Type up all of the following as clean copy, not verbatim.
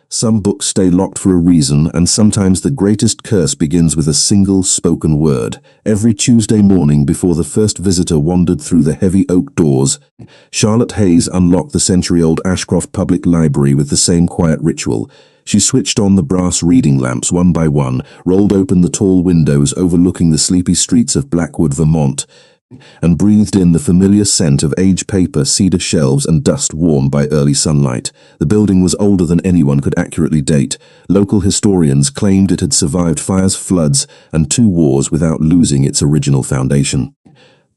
Some books stay locked for a reason, and sometimes the greatest curse begins with a single spoken word. Every Tuesday morning before the first visitor wandered through the heavy oak doors, Charlotte Hayes unlocked the century-old Ashcroft Public Library with the same quiet ritual. She switched on the brass reading lamps one by one, rolled open the tall windows overlooking the sleepy streets of Blackwood, Vermont, and breathed in the familiar scent of aged paper, cedar shelves, and dust warmed by early sunlight. The building was older than anyone could accurately date. Local historians claimed it had survived fires, floods, and 2 wars without losing its original foundation.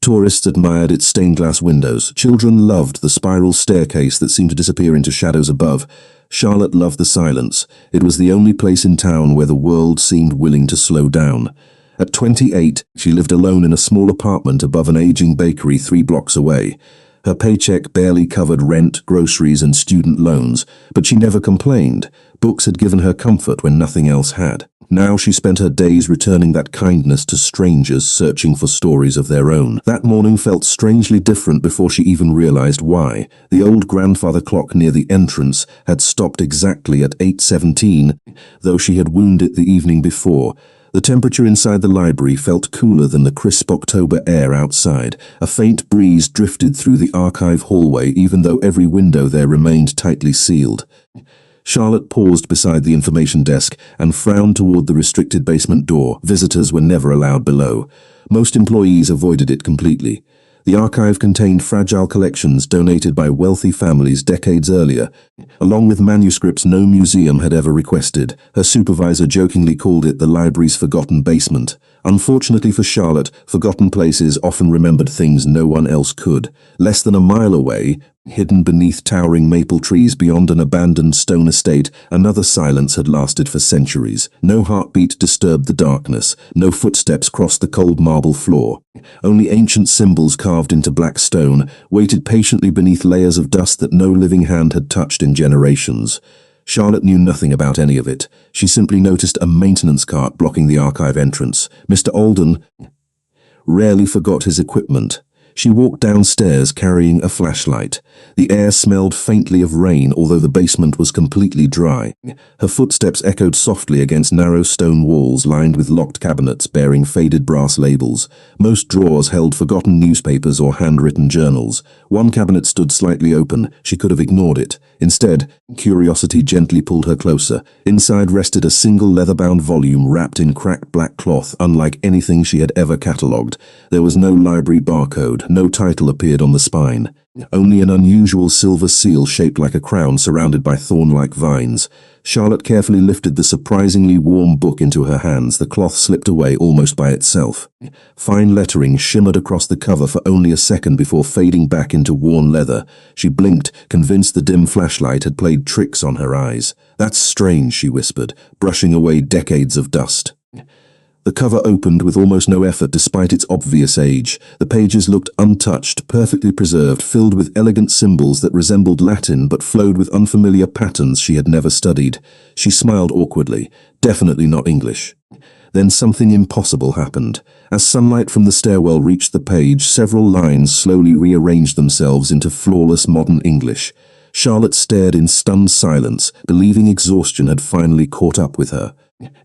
Tourists admired its stained glass windows. Children loved the spiral staircase that seemed to disappear into shadows above. Charlotte loved the silence. It was the only place in town where the world seemed willing to slow down. At 28, she lived alone in a small apartment above an aging bakery 3 blocks away. Her paycheck barely covered rent, groceries, and student loans, but she never complained. Books had given her comfort when nothing else had. Now she spent her days returning that kindness to strangers searching for stories of their own. That morning felt strangely different before she even realized why. The old grandfather clock near the entrance had stopped exactly at 8:17, though she had wound it the evening before. The temperature inside the library felt cooler than the crisp October air outside. A faint breeze drifted through the archive hallway, even though every window there remained tightly sealed. Charlotte paused beside the information desk and frowned toward the restricted basement door. Visitors were never allowed below. Most employees avoided it completely. The archive contained fragile collections donated by wealthy families decades earlier, along with manuscripts no museum had ever requested. Her supervisor jokingly called it the library's forgotten basement. Unfortunately for Charlotte, forgotten places often remembered things no one else could. Less than a mile away, hidden beneath towering maple trees beyond an abandoned stone estate, another silence had lasted for centuries. No heartbeat disturbed the darkness. No footsteps crossed the cold marble floor. Only ancient symbols carved into black stone waited patiently beneath layers of dust that no living hand had touched in generations. Charlotte knew nothing about any of it. She simply noticed a maintenance cart blocking the archive entrance. Mr. Alden rarely forgot his equipment. She walked downstairs carrying a flashlight. The air smelled faintly of rain, although the basement was completely dry. Her footsteps echoed softly against narrow stone walls lined with locked cabinets bearing faded brass labels. Most drawers held forgotten newspapers or handwritten journals. One cabinet stood slightly open. She could have ignored it. Instead, curiosity gently pulled her closer. Inside rested a single leather-bound volume wrapped in cracked black cloth, unlike anything she had ever catalogued. There was no library barcode. No title appeared on the spine. Only an unusual silver seal shaped like a crown surrounded by thorn-like vines. Charlotte carefully lifted the surprisingly warm book into her hands. The cloth slipped away almost by itself. Fine lettering shimmered across the cover for only a second before fading back into worn leather. She blinked, convinced the dim flashlight had played tricks on her eyes. "That's strange," she whispered, brushing away decades of dust. The cover opened with almost no effort despite its obvious age. The pages looked untouched, perfectly preserved, filled with elegant symbols that resembled Latin but flowed with unfamiliar patterns she had never studied. She smiled awkwardly. Definitely not English. Then something impossible happened. As sunlight from the stairwell reached the page, several lines slowly rearranged themselves into flawless modern English. Charlotte stared in stunned silence, believing exhaustion had finally caught up with her.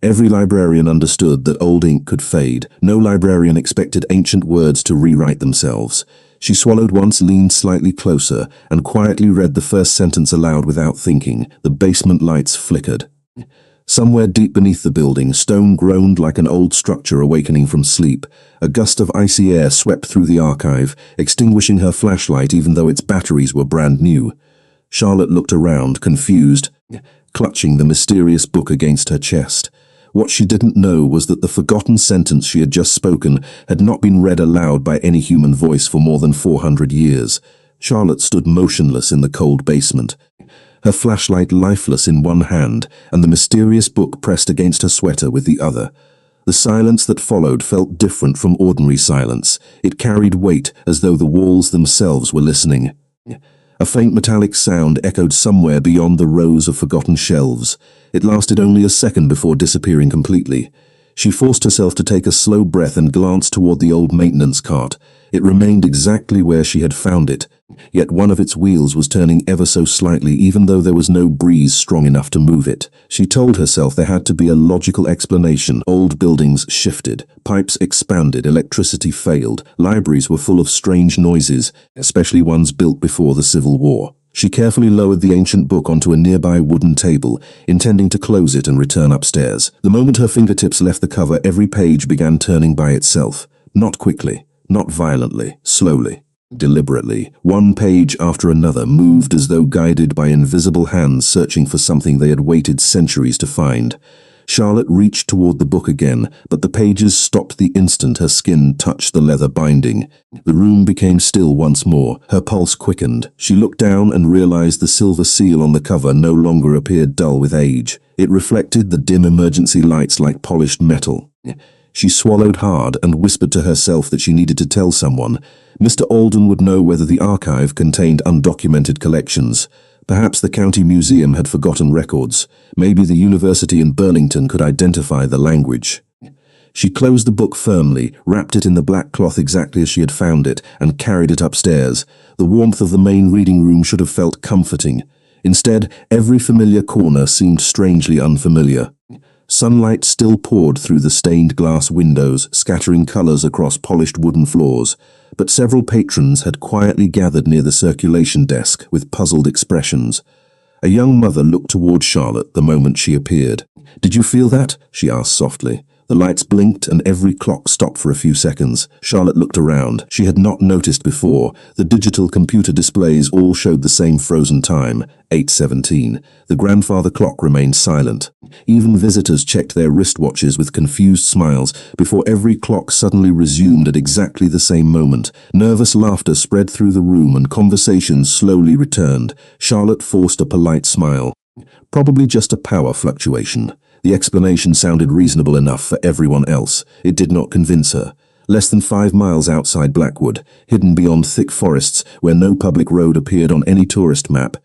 Every librarian understood that old ink could fade. No librarian expected ancient words to rewrite themselves. She swallowed once, leaned slightly closer, and quietly read the first sentence aloud without thinking. The basement lights flickered. Somewhere deep beneath the building, stone groaned like an old structure awakening from sleep. A gust of icy air swept through the archive, extinguishing her flashlight even though its batteries were brand new. Charlotte looked around, confused, clutching the mysterious book against her chest. What she didn't know was that the forgotten sentence she had just spoken had not been read aloud by any human voice for more than 400 years. Charlotte stood motionless in the cold basement, her flashlight lifeless in one hand and the mysterious book pressed against her sweater with the other. The silence that followed felt different from ordinary silence. It carried weight, as though the walls themselves were listening. A faint metallic sound echoed somewhere beyond the rows of forgotten shelves. It lasted only a second before disappearing completely. She forced herself to take a slow breath and glance toward the old maintenance cart. It remained exactly where she had found it, Yet one of its wheels was turning ever so slightly, even though there was no breeze strong enough to move it. She told herself there had to be a logical explanation. Old buildings shifted, pipes expanded, electricity failed, libraries were full of strange noises, especially ones built before the Civil War. She carefully lowered the ancient book onto a nearby wooden table, intending to close it and return upstairs. The moment her fingertips left the cover, every page began turning by itself. Not quickly, not violently, slowly, deliberately. One page after another moved as though guided by invisible hands searching for something they had waited centuries to find. Charlotte reached toward the book again, but the pages stopped the instant her skin touched the leather binding. The room became still once more. Her pulse quickened. She looked down and realized the silver seal on the cover no longer appeared dull with age. It reflected the dim emergency lights like polished metal. She swallowed hard and whispered to herself that she needed to tell someone. Mr. Alden would know whether the archive contained undocumented collections. Perhaps the county museum had forgotten records. Maybe the university in Burlington could identify the language. She closed the book firmly, wrapped it in the black cloth exactly as she had found it, and carried it upstairs. The warmth of the main reading room should have felt comforting. Instead, every familiar corner seemed strangely unfamiliar. Sunlight still poured through the stained glass windows, scattering colors across polished wooden floors, but several patrons had quietly gathered near the circulation desk with puzzled expressions. A young mother looked toward Charlotte the moment she appeared. "Did you feel that?" she asked softly. The lights blinked and every clock stopped for a few seconds. Charlotte looked around. She had not noticed before. The digital computer displays all showed the same frozen time, 8:17. The grandfather clock remained silent. Even visitors checked their wristwatches with confused smiles before every clock suddenly resumed at exactly the same moment. Nervous laughter spread through the room and conversations slowly returned. Charlotte forced a polite smile. Probably just a power fluctuation. The explanation sounded reasonable enough for everyone else. It did not convince her. Less than 5 miles outside Blackwood, hidden beyond thick forests where no public road appeared on any tourist map,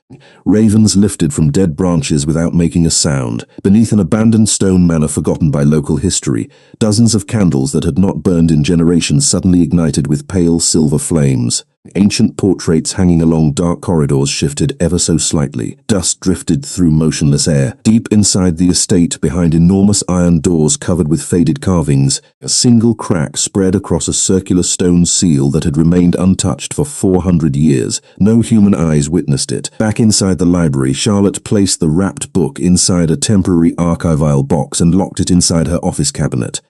ravens lifted from dead branches without making a sound. Beneath an abandoned stone manor forgotten by local history, dozens of candles that had not burned in generations suddenly ignited with pale silver flames. Ancient portraits hanging along dark corridors shifted ever so slightly. Dust drifted through motionless air. Deep inside the estate, behind enormous iron doors covered with faded carvings, a single crack spread across a circular stone seal that had remained untouched for 400 years. No human eyes witnessed it. Back inside the library, Charlotte placed the wrapped book inside a temporary archival box and locked it inside her office cabinet.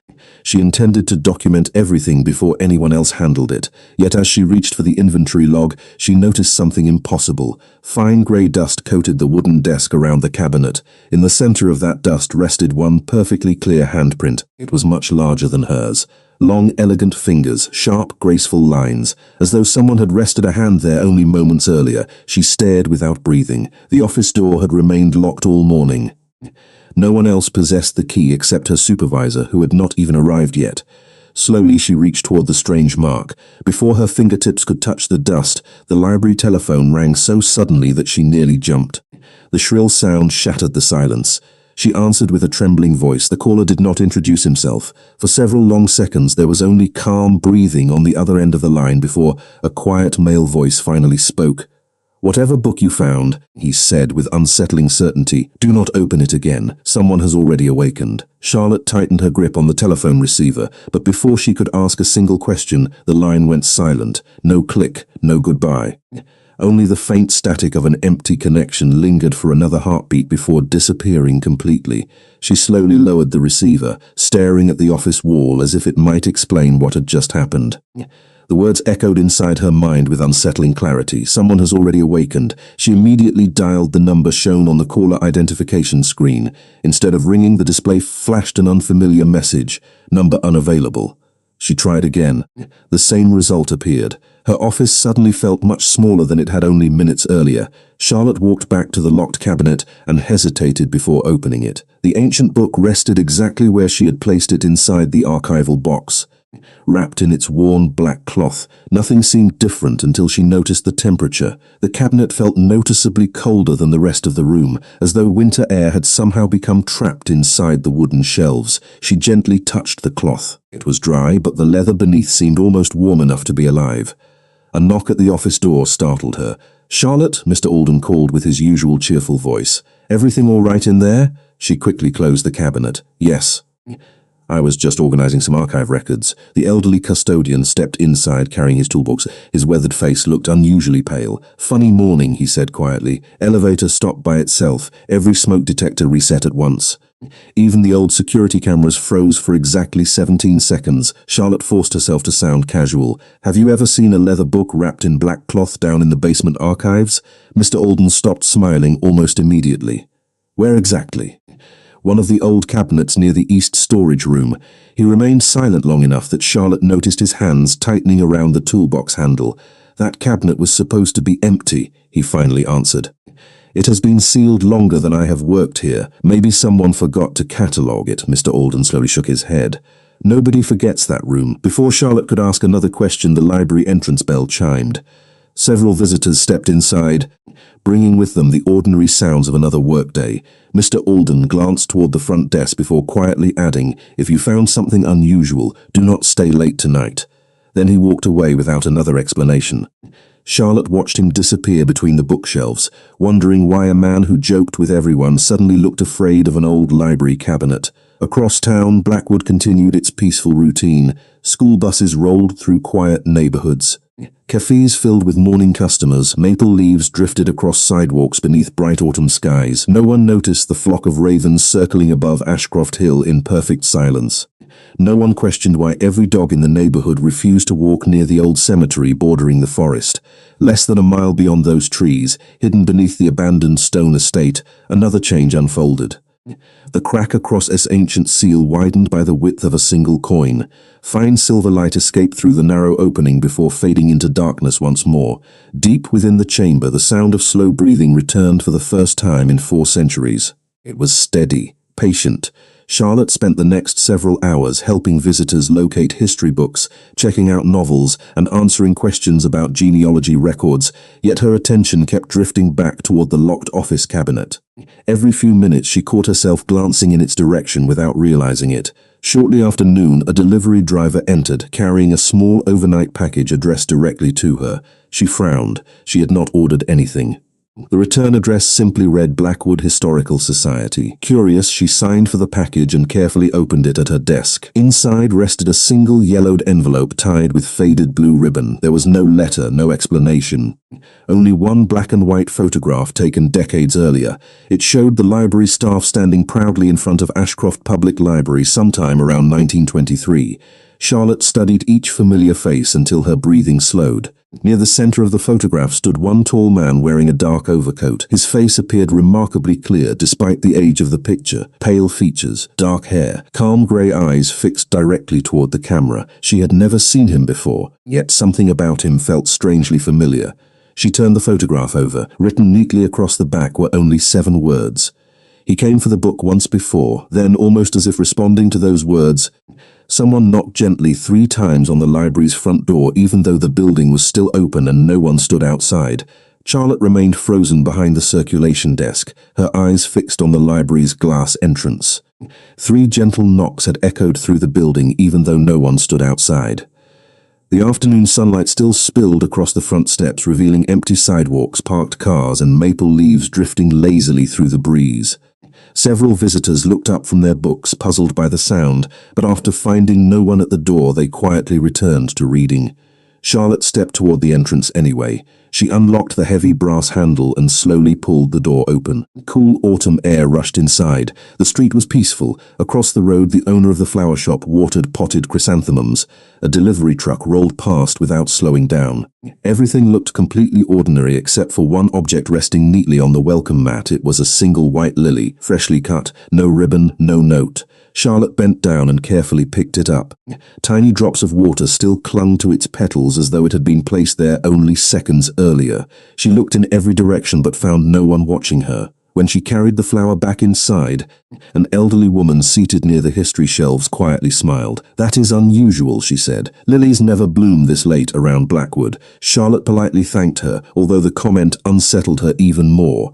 She intended to document everything before anyone else handled it. Yet as she reached for the inventory log, she noticed something impossible. Fine grey dust coated the wooden desk around the cabinet. In the center of that dust rested one perfectly clear handprint. It was much larger than hers. Long, elegant fingers, sharp, graceful lines. As though someone had rested a hand there only moments earlier, she stared without breathing. The office door had remained locked all morning. No one else possessed the key except her supervisor, who had not even arrived yet. Slowly she reached toward the strange mark. Before her fingertips could touch the dust, the library telephone rang so suddenly that she nearly jumped. The shrill sound shattered the silence. She answered with a trembling voice. The caller did not introduce himself. For several long seconds there was only calm breathing on the other end of the line before a quiet male voice finally spoke. "Whatever book you found," he said with unsettling certainty, "do not open it again. Someone has already awakened." Charlotte tightened her grip on the telephone receiver, but before she could ask a single question, the line went silent. No click, no goodbye. Only the faint static of an empty connection lingered for another heartbeat before disappearing completely. She slowly lowered the receiver, staring at the office wall as if it might explain what had just happened. The words echoed inside her mind with unsettling clarity. Someone has already awakened. She immediately dialed the number shown on the caller identification screen. Instead of ringing, the display flashed an unfamiliar message. "Number unavailable." She tried again. The same result appeared. Her office suddenly felt much smaller than it had only minutes earlier. Charlotte walked back to the locked cabinet and hesitated before opening it. The ancient book rested exactly where she had placed it inside the archival box. Wrapped in its worn black cloth, nothing seemed different until she noticed the temperature. The cabinet felt noticeably colder than the rest of the room, as though winter air had somehow become trapped inside the wooden shelves. She gently touched the cloth. It was dry, but the leather beneath seemed almost warm enough to be alive. A knock at the office door startled her. "Charlotte," Mr. Alden called with his usual cheerful voice. "Everything all right in there?" She quickly closed the cabinet. "Yes." "I was just organizing some archive records." The elderly custodian stepped inside carrying his toolbox. His weathered face looked unusually pale. "Funny morning," he said quietly. "Elevator stopped by itself. Every smoke detector reset at once. Even the old security cameras froze for exactly 17 seconds. Charlotte forced herself to sound casual. "Have you ever seen a leather book wrapped in black cloth down in the basement archives?" Mr. Alden stopped smiling almost immediately. "Where exactly?" "One of the old cabinets near the east storage room." He remained silent long enough that Charlotte noticed his hands tightening around the toolbox handle. "That cabinet was supposed to be empty," he finally answered. "It has been sealed longer than I have worked here. Maybe someone forgot to catalogue it." Mr. Alden slowly shook his head. "Nobody forgets that room." Before Charlotte could ask another question, the library entrance bell chimed. Several visitors stepped inside, bringing with them the ordinary sounds of another workday. Mr. Alden glanced toward the front desk before quietly adding, "If you found something unusual, do not stay late tonight." Then he walked away without another explanation. Charlotte watched him disappear between the bookshelves, wondering why a man who joked with everyone suddenly looked afraid of an old library cabinet. Across town, Blackwood continued its peaceful routine. School buses rolled through quiet neighborhoods. Cafes filled with morning customers, maple leaves drifted across sidewalks beneath bright autumn skies. No one noticed the flock of ravens circling above Ashcroft Hill in perfect silence. No one questioned why every dog in the neighborhood refused to walk near the old cemetery bordering the forest. Less than a mile beyond those trees, hidden beneath the abandoned stone estate, another change unfolded. The crack across its ancient seal widened by the width of a single coin. Fine silver light escaped through the narrow opening before fading into darkness once more. Deep within the chamber, the sound of slow breathing returned for the first time in 4 centuries. It was steady, patient. Charlotte spent the next several hours helping visitors locate history books, checking out novels, and answering questions about genealogy records, yet her attention kept drifting back toward the locked office cabinet. Every few minutes she caught herself glancing in its direction without realizing it. Shortly after noon, a delivery driver entered, carrying a small overnight package addressed directly to her. She frowned. She had not ordered anything. The return address simply read Blackwood Historical Society. Curious, she signed for the package and carefully opened it at her desk. Inside rested a single yellowed envelope tied with faded blue ribbon. There was no letter, no explanation. Only one black and white photograph taken decades earlier. It showed the library staff standing proudly in front of Ashcroft Public Library sometime around 1923. Charlotte studied each familiar face until her breathing slowed. Near the center of the photograph stood one tall man wearing a dark overcoat. His face appeared remarkably clear despite the age of the picture. Pale features, dark hair, calm gray eyes fixed directly toward the camera. She had never seen him before, yet something about him felt strangely familiar. She turned the photograph over. Written neatly across the back were only 7 words. "He came for the book once before." Then, almost as if responding to those words, someone knocked gently 3 times on the library's front door, even though the building was still open and no one stood outside. Charlotte remained frozen behind the circulation desk, her eyes fixed on the library's glass entrance. 3 gentle knocks had echoed through the building, even though no one stood outside. The afternoon sunlight still spilled across the front steps, revealing empty sidewalks, parked cars, and maple leaves drifting lazily through the breeze. Several visitors looked up from their books, puzzled by the sound, but after finding no one at the door, they quietly returned to reading. Charlotte stepped toward the entrance anyway. She unlocked the heavy brass handle and slowly pulled the door open. Cool autumn air rushed inside. The street was peaceful. Across the road, the owner of the flower shop watered potted chrysanthemums. A delivery truck rolled past without slowing down. Everything looked completely ordinary except for one object resting neatly on the welcome mat. It was a single white lily, freshly cut, no ribbon, no note. Charlotte bent down and carefully picked it up. Tiny drops of water still clung to its petals as though it had been placed there only seconds earlier. She looked in every direction but found no one watching her. When she carried the flower back inside, an elderly woman seated near the history shelves quietly smiled. "That is unusual," she said. "Lilies never bloom this late around Blackwood." Charlotte politely thanked her, although the comment unsettled her even more.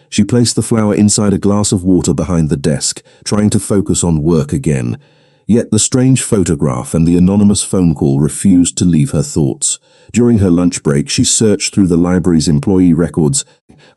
She placed the flower inside a glass of water behind the desk, trying to focus on work again. Yet the strange photograph and the anonymous phone call refused to leave her thoughts. During her lunch break, she searched through the library's employee records,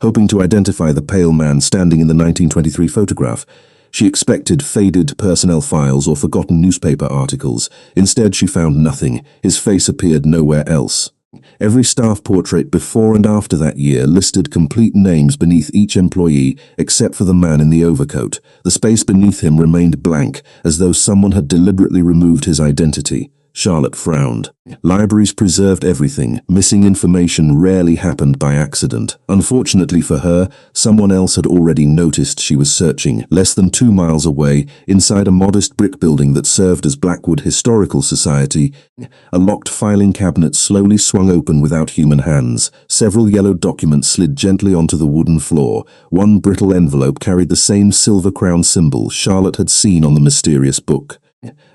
hoping to identify the pale man standing in the 1923 photograph. She expected faded personnel files or forgotten newspaper articles. Instead, she found nothing. His face appeared nowhere else. Every staff portrait before and after that year listed complete names beneath each employee, except for the man in the overcoat. The space beneath him remained blank, as though someone had deliberately removed his identity. Charlotte frowned. Libraries preserved everything. Missing information rarely happened by accident. Unfortunately for her, someone else had already noticed she was searching. Less than 2 miles away, inside a modest brick building that served as Blackwood Historical Society, a locked filing cabinet slowly swung open without human hands. Several yellowed documents slid gently onto the wooden floor. One brittle envelope carried the same silver crown symbol Charlotte had seen on the mysterious book.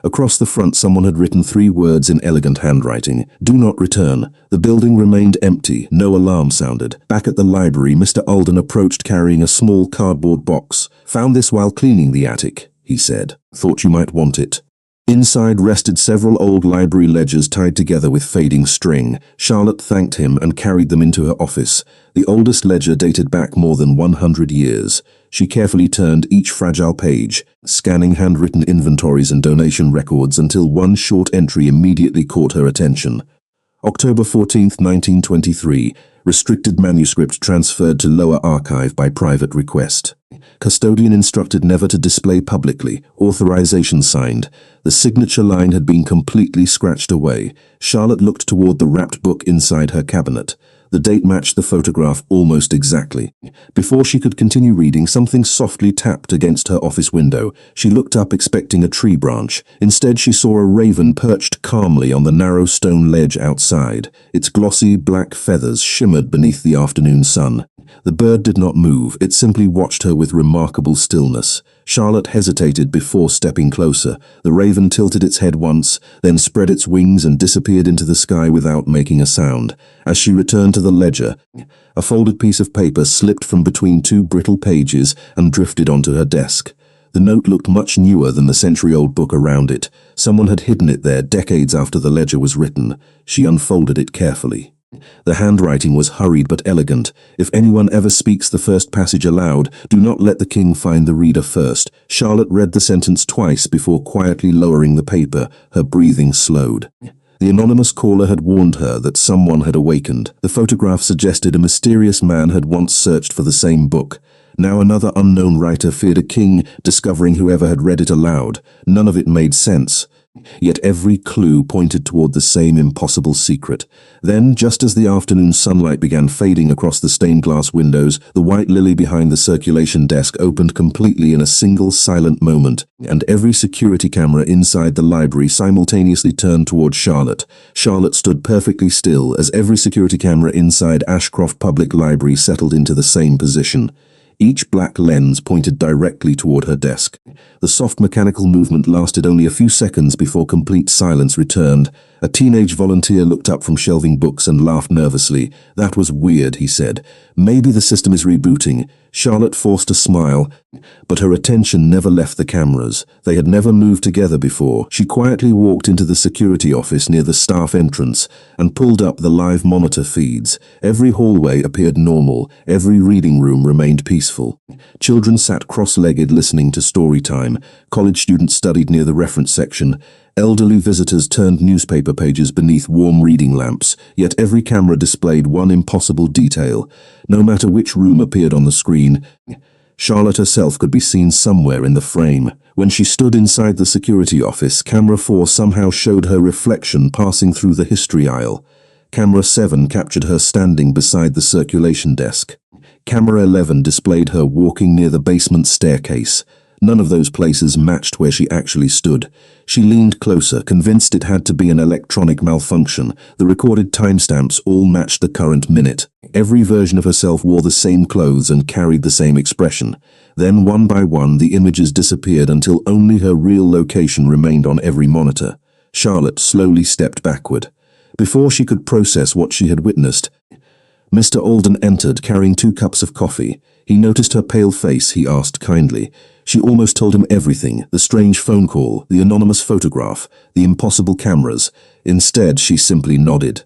Across the front, someone had written 3 words in elegant handwriting: "Do not return." The building remained empty. No alarm sounded. Back at the library, Mr. Alden approached carrying a small cardboard box. "Found this while cleaning the attic," he said. "Thought you might want it." Inside rested several old library ledgers tied together with fading string. Charlotte thanked him and carried them into her office. The oldest ledger dated back more than 100 years. She carefully turned each fragile page, scanning handwritten inventories and donation records until one short entry immediately caught her attention. October 14, 1923. Restricted manuscript transferred to lower archive by private request. Custodian instructed never to display publicly. Authorization signed. The signature line had been completely scratched away. Charlotte looked toward the wrapped book inside her cabinet. The date matched the photograph almost exactly. Before she could continue reading, something softly tapped against her office window. She looked up, expecting a tree branch. Instead, she saw a raven perched calmly on the narrow stone ledge outside. Its glossy black feathers shimmered beneath the afternoon sun. The bird did not move. It simply watched her with remarkable stillness. Charlotte hesitated before stepping closer. The raven tilted its head once, then spread its wings and disappeared into the sky without making a sound. As she returned to the ledger, a folded piece of paper slipped from between 2 brittle pages and drifted onto her desk. The note looked much newer than the century-old book around it. Someone had hidden it there decades after the ledger was written. She unfolded it carefully. The handwriting was hurried but elegant. "If anyone ever speaks the first passage aloud, do not let the king find the reader first." Charlotte read the sentence twice before quietly lowering the paper. Her breathing slowed. The anonymous caller had warned her that someone had awakened. The photograph suggested a mysterious man had once searched for the same book. Now another unknown writer feared a king discovering whoever had read it aloud. None of it made sense. Yet every clue pointed toward the same impossible secret. Then, just as the afternoon sunlight began fading across the stained glass windows, the white lily behind the circulation desk opened completely in a single silent moment, and every security camera inside the library simultaneously turned toward Charlotte. Charlotte stood perfectly still as every security camera inside Ashcroft Public Library settled into the same position. Each black lens pointed directly toward her desk. The soft mechanical movement lasted only a few seconds before complete silence returned. A teenage volunteer looked up from shelving books and laughed nervously. "That was weird," he said. "Maybe the system is rebooting." Charlotte forced a smile, but her attention never left the cameras. They had never moved together before. She quietly walked into the security office near the staff entrance and pulled up the live monitor feeds. Every hallway appeared normal. Every reading room remained peaceful. Children sat cross-legged listening to story time. College students studied near the reference section. Elderly visitors turned newspaper pages beneath warm reading lamps, yet every camera displayed one impossible detail. No matter which room appeared on the screen, Charlotte herself could be seen somewhere in the frame. When she stood inside the security office, Camera 4 somehow showed her reflection passing through the history aisle. Camera 7 captured her standing beside the circulation desk. Camera 11 displayed her walking near the basement staircase. None of those places matched where she actually stood. She leaned closer, convinced it had to be an electronic malfunction. The recorded timestamps all matched the current minute. Every version of herself wore the same clothes and carried the same expression. Then, one by one, the images disappeared until only her real location remained on every monitor. Charlotte slowly stepped backward. Before she could process what she had witnessed, Mr. Alden entered, carrying 2 cups of coffee. He noticed her pale face. He asked kindly. She almost told him everything: the strange phone call, the anonymous photograph, the impossible cameras. Instead, she simply nodded.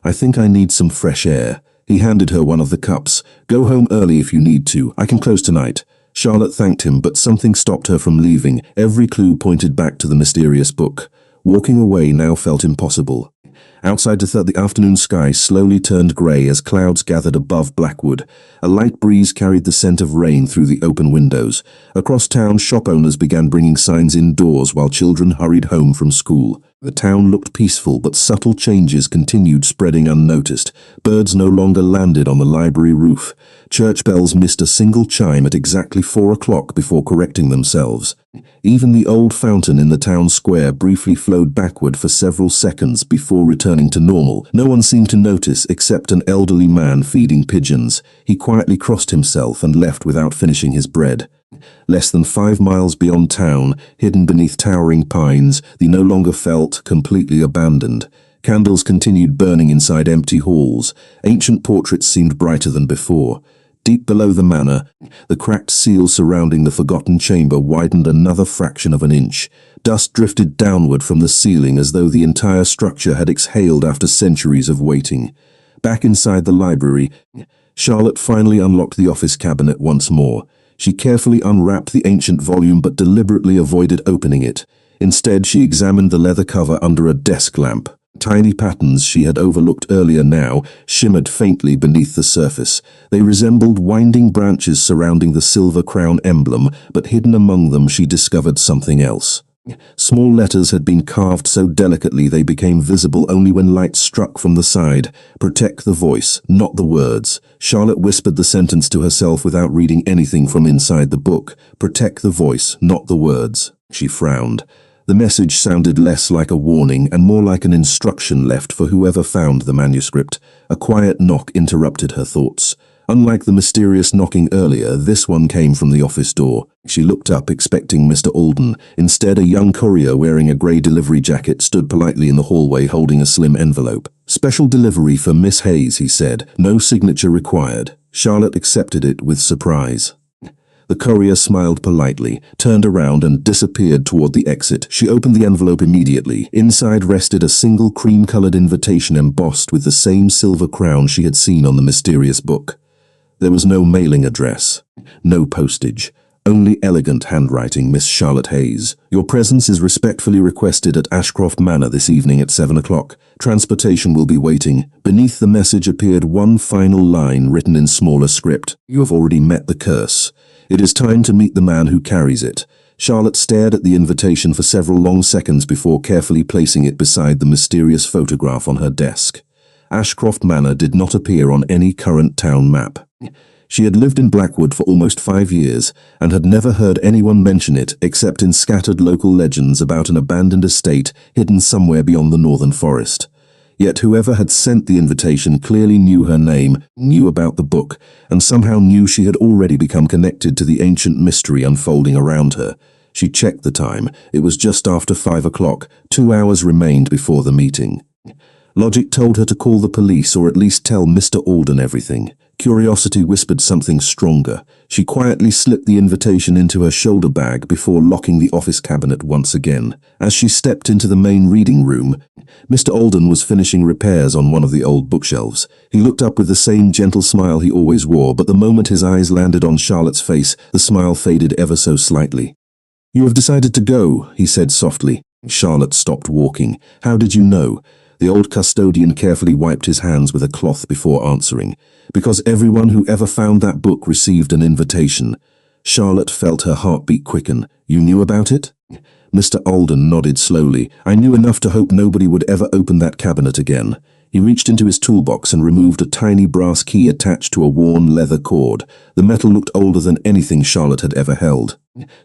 "I think I need some fresh air." He handed her one of the cups. "Go home early if you need to. I can close tonight." Charlotte thanked him, but something stopped her from leaving. Every clue pointed back to the mysterious book. Walking away now felt impossible. Outside, the afternoon sky slowly turned grey as clouds gathered above Blackwood. A light breeze carried the scent of rain through the open windows. Across town, shop owners began bringing signs indoors while children hurried home from school. The town looked peaceful, but subtle changes continued spreading unnoticed. Birds no longer landed on the library roof. Church bells missed a single chime at exactly 4 o'clock before correcting themselves. Even the old fountain in the town square briefly flowed backward for several seconds before returning to normal. No one seemed to notice except an elderly man feeding pigeons. He quietly crossed himself and left without finishing his bread. Less than 5 miles beyond town, hidden beneath towering pines, they no longer felt completely abandoned. Candles continued burning inside empty halls. Ancient portraits seemed brighter than before. Deep below the manor, the cracked seal surrounding the forgotten chamber widened another fraction of an inch. Dust drifted downward from the ceiling as though the entire structure had exhaled after centuries of waiting. Back inside the library, Charlotte finally unlocked the office cabinet once more. She carefully unwrapped the ancient volume but deliberately avoided opening it. Instead, she examined the leather cover under a desk lamp. Tiny patterns she had overlooked earlier now shimmered faintly beneath the surface. They resembled winding branches surrounding the silver crown emblem, but hidden among them she discovered something else. Small letters had been carved so delicately they became visible only when light struck from the side. "Protect the voice, not the words." Charlotte whispered the sentence to herself without reading anything from inside the book. "Protect the voice, not the words." She frowned. The message sounded less like a warning and more like an instruction left for whoever found the manuscript. A quiet knock interrupted her thoughts. Unlike the mysterious knocking earlier, this one came from the office door. She looked up, expecting Mr. Alden. Instead, a young courier wearing a grey delivery jacket stood politely in the hallway holding a slim envelope. "Special delivery for Miss Hayes," he said. "No signature required." Charlotte accepted it with surprise. The courier smiled politely, turned around and disappeared toward the exit. She opened the envelope immediately. Inside rested a single cream-colored invitation embossed with the same silver crown she had seen on the mysterious book. There was no mailing address, no postage, only elegant handwriting. "Miss Charlotte Hayes, your presence is respectfully requested at Ashcroft Manor this evening at 7 o'clock. Transportation will be waiting." Beneath the message appeared one final line written in smaller script. "You have already met the curse. It is time to meet the man who carries it." Charlotte stared at the invitation for several long seconds before carefully placing it beside the mysterious photograph on her desk. Ashcroft Manor did not appear on any current town map. She had lived in Blackwood for almost 5 years and had never heard anyone mention it except in scattered local legends about an abandoned estate hidden somewhere beyond the northern forest. Yet whoever had sent the invitation clearly knew her name, knew about the book, and somehow knew she had already become connected to the ancient mystery unfolding around her. She checked the time. It was just after 5 o'clock. 2 hours remained before the meeting. Logic told her to call the police or at least tell Mr. Alden everything. Curiosity whispered something stronger. She quietly slipped the invitation into her shoulder bag before locking the office cabinet once again. As she stepped into the main reading room, Mr. Alden was finishing repairs on one of the old bookshelves. He looked up with the same gentle smile he always wore, but the moment his eyes landed on Charlotte's face, the smile faded ever so slightly. "You have decided to go," he said softly. Charlotte stopped walking. "How did you know?" The old custodian carefully wiped his hands with a cloth before answering. "Because everyone who ever found that book received an invitation." Charlotte felt her heartbeat quicken. "You knew about it?" Mr. Alden nodded slowly. "I knew enough to hope nobody would ever open that cabinet again." He reached into his toolbox and removed a tiny brass key attached to a worn leather cord. The metal looked older than anything Charlotte had ever held.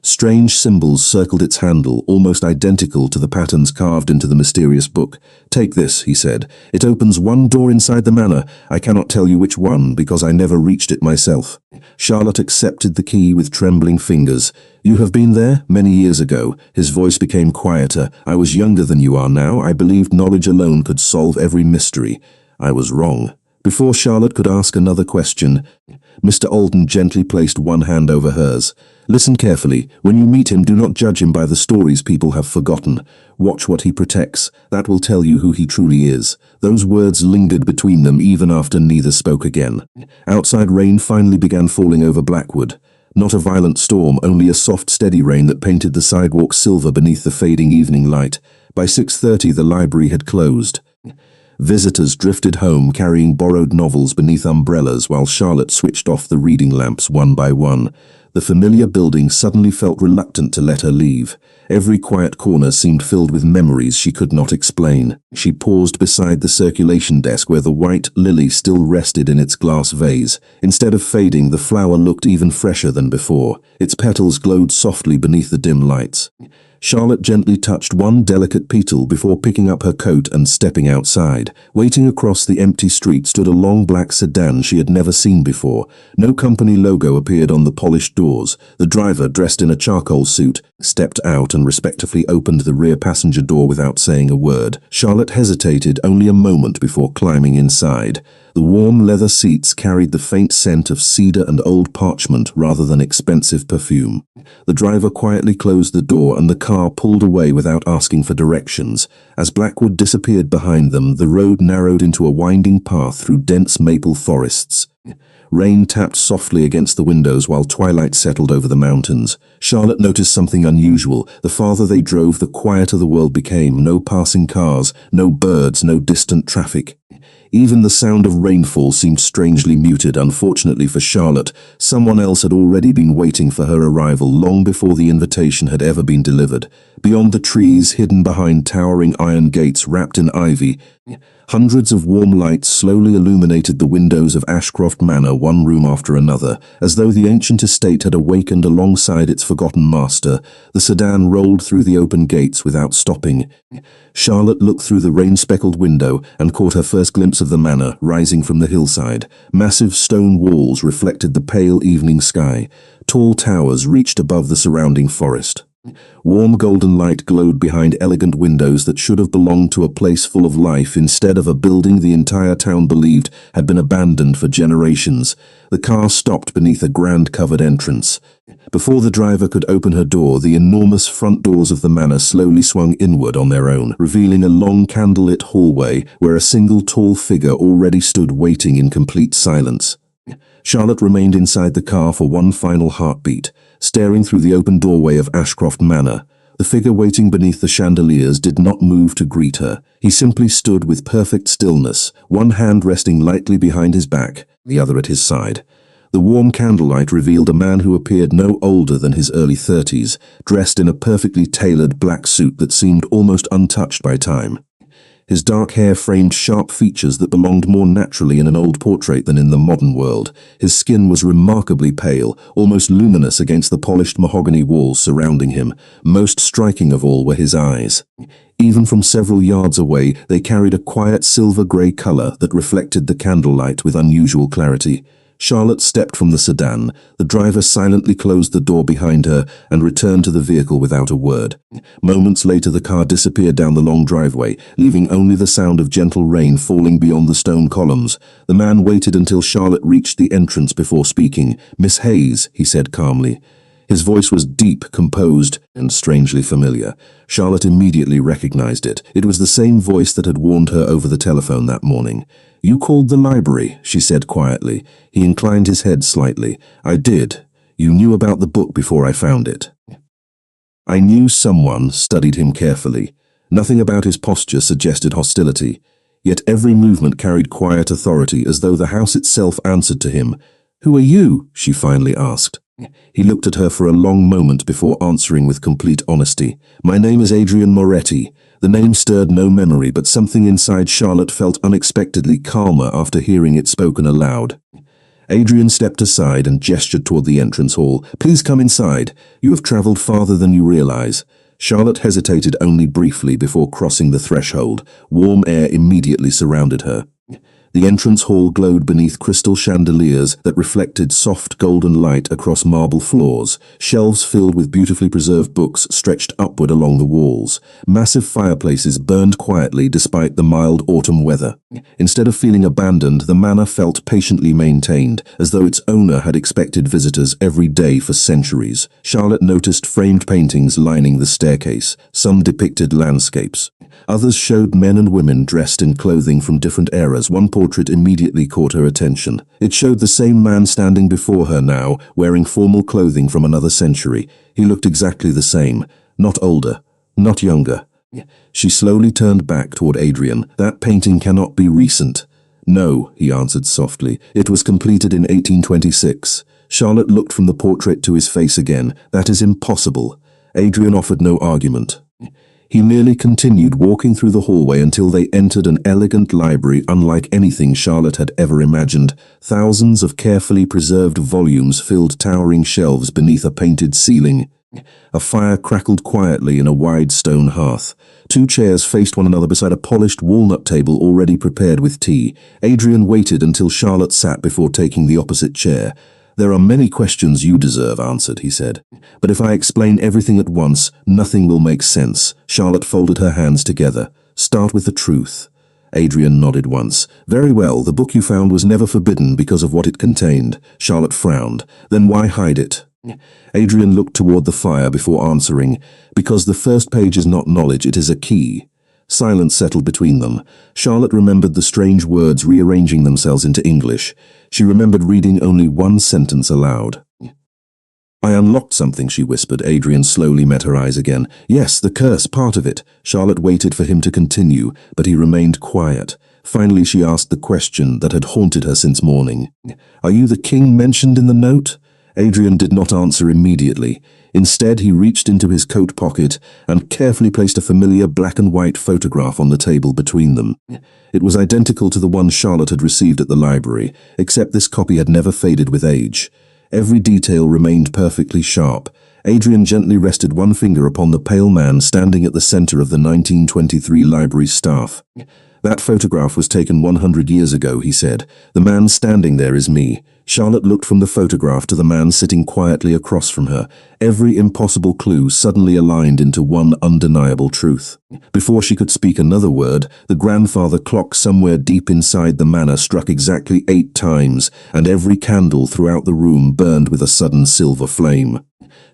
Strange symbols circled its handle, almost identical to the patterns carved into the mysterious book. "Take this," he said. "It opens one door inside the manor. I cannot tell you which one, because I never reached it myself." Charlotte accepted the key with trembling fingers. "You have been there? Many years ago." His voice became quieter. "I was younger than you are now. I believed knowledge alone could solve every mystery. I was wrong. Before Charlotte could ask another question, Mr. Alden gently placed one hand over hers. Listen carefully. When you meet him, do not judge him by the stories people have forgotten. Watch what he protects. That will tell you who he truly is. Those words lingered between them even after neither spoke again. Outside, rain finally began falling over Blackwood. Not a violent storm, only a soft, steady rain that painted the sidewalk silver beneath the fading evening light. By 6:30, the library had closed. Visitors drifted home carrying borrowed novels beneath umbrellas while Charlotte switched off the reading lamps one by one. The familiar building suddenly felt reluctant to let her leave. Every quiet corner seemed filled with memories she could not explain. She paused beside the circulation desk where the white lily still rested in its glass vase. Instead of fading, the flower looked even fresher than before. Its petals glowed softly beneath the dim lights. Charlotte gently touched one delicate petal before picking up her coat and stepping outside. Waiting across the empty street stood a long black sedan she had never seen before. No company logo appeared on the polished doors. The driver, dressed in a charcoal suit, stepped out and respectfully opened the rear passenger door without saying a word. Charlotte hesitated only a moment before climbing inside. The warm leather seats carried the faint scent of cedar and old parchment rather than expensive perfume. The driver quietly closed the door and the car pulled away without asking for directions. As Blackwood disappeared behind them, the road narrowed into a winding path through dense maple forests. Rain tapped softly against the windows while twilight settled over the mountains. Charlotte noticed something unusual. The farther they drove, the quieter the world became. No passing cars, no birds, no distant traffic. Even the sound of rainfall seemed strangely muted. Unfortunately for Charlotte, someone else had already been waiting for her arrival long before the invitation had ever been delivered. Beyond the trees, hidden behind towering iron gates wrapped in ivy, hundreds of warm lights slowly illuminated the windows of Ashcroft Manor, one room after another. As though the ancient estate had awakened alongside its forgotten master, the sedan rolled through the open gates without stopping. Charlotte looked through the rain-speckled window and caught her first glimpse of the manor rising from the hillside. Massive stone walls reflected the pale evening sky. Tall towers reached above the surrounding forest. Warm golden light glowed behind elegant windows that should have belonged to a place full of life instead of a building the entire town believed had been abandoned for generations. The car stopped beneath a grand covered entrance. Before the driver could open her door, the enormous front doors of the manor slowly swung inward on their own, revealing a long candlelit hallway where a single tall figure already stood waiting in complete silence. Charlotte remained inside the car for one final heartbeat, staring through the open doorway of Ashcroft Manor. The figure waiting beneath the chandeliers did not move to greet her. He simply stood with perfect stillness, one hand resting lightly behind his back, the other at his side. The warm candlelight revealed a man who appeared no older than his early 30s, dressed in a perfectly tailored black suit that seemed almost untouched by time. His dark hair framed sharp features that belonged more naturally in an old portrait than in the modern world. His skin was remarkably pale, almost luminous against the polished mahogany walls surrounding him. Most striking of all were his eyes. Even from several yards away, they carried a quiet silver-grey color that reflected the candlelight with unusual clarity. Charlotte stepped from the sedan. The driver silently closed the door behind her and returned to the vehicle without a word. Moments later, the car disappeared down the long driveway, leaving only the sound of gentle rain falling beyond the stone columns. The man waited until Charlotte reached the entrance before speaking. "Miss Hayes," he said calmly. His voice was deep, composed, and strangely familiar. Charlotte immediately recognized it. It was the same voice that had warned her over the telephone that morning. "You called the library," she said quietly. He inclined his head slightly. "I did. You knew about the book before I found it." I knew someone studied him carefully. Nothing about his posture suggested hostility. Yet every movement carried quiet authority, as though the house itself answered to him. "Who are you?" she finally asked. He looked at her for a long moment before answering with complete honesty. "My name is Adrian Moretti." The name stirred no memory, but something inside Charlotte felt unexpectedly calmer after hearing it spoken aloud. Adrian stepped aside and gestured toward the entrance hall. "Please come inside. You have traveled farther than you realize." Charlotte hesitated only briefly before crossing the threshold. Warm air immediately surrounded her. The entrance hall glowed beneath crystal chandeliers that reflected soft golden light across marble floors. Shelves filled with beautifully preserved books stretched upward along the walls. Massive fireplaces burned quietly despite the mild autumn weather. Instead of feeling abandoned, the manor felt patiently maintained, as though its owner had expected visitors every day for centuries. Charlotte noticed framed paintings lining the staircase. Some depicted landscapes. Others showed men and women dressed in clothing from different eras. One portrait immediately caught her attention. It showed the same man standing before her now, wearing formal clothing from another century. He looked exactly the same. Not older, not younger. She slowly turned back toward Adrian. That painting cannot be recent. No, he answered softly. It was completed in 1826. Charlotte looked from the portrait to his face again. That is impossible. Adrian offered no argument. He merely continued walking through the hallway until they entered an elegant library unlike anything Charlotte had ever imagined. Thousands of carefully preserved volumes filled towering shelves beneath a painted ceiling. A fire crackled quietly in a wide stone hearth. Two chairs faced one another beside a polished walnut table already prepared with tea. Adrian waited until Charlotte sat before taking the opposite chair. "There are many questions you deserve answered," he said. "But if I explain everything at once, nothing will make sense." Charlotte folded her hands together. "Start with the truth." Adrian nodded once. "Very well, the book you found was never forbidden because of what it contained." Charlotte frowned. "Then why hide it?" Adrian looked toward the fire before answering. "Because the first page is not knowledge, it is a key." Silence settled between them. Charlotte remembered the strange words rearranging themselves into English. She remembered reading only one sentence aloud. "I unlocked something," she whispered. Adrian slowly met her eyes again. "Yes, the curse, part of it." Charlotte waited for him to continue, but he remained quiet. Finally she asked the question that had haunted her since morning. "Are you the king mentioned in the note?" Adrian did not answer immediately. Instead, he reached into his coat pocket and carefully placed a familiar black and white photograph on the table between them. It was identical to the one Charlotte had received at the library, except this copy had never faded with age. Every detail remained perfectly sharp. Adrian gently rested one finger upon the pale man standing at the center of the 1923 library staff. "That photograph was taken 100 years ago," he said. "The man standing there is me." Charlotte looked from the photograph to the man sitting quietly across from her. Every impossible clue suddenly aligned into one undeniable truth. Before she could speak another word, the grandfather clock somewhere deep inside the manor struck exactly 8 times, and every candle throughout the room burned with a sudden silver flame.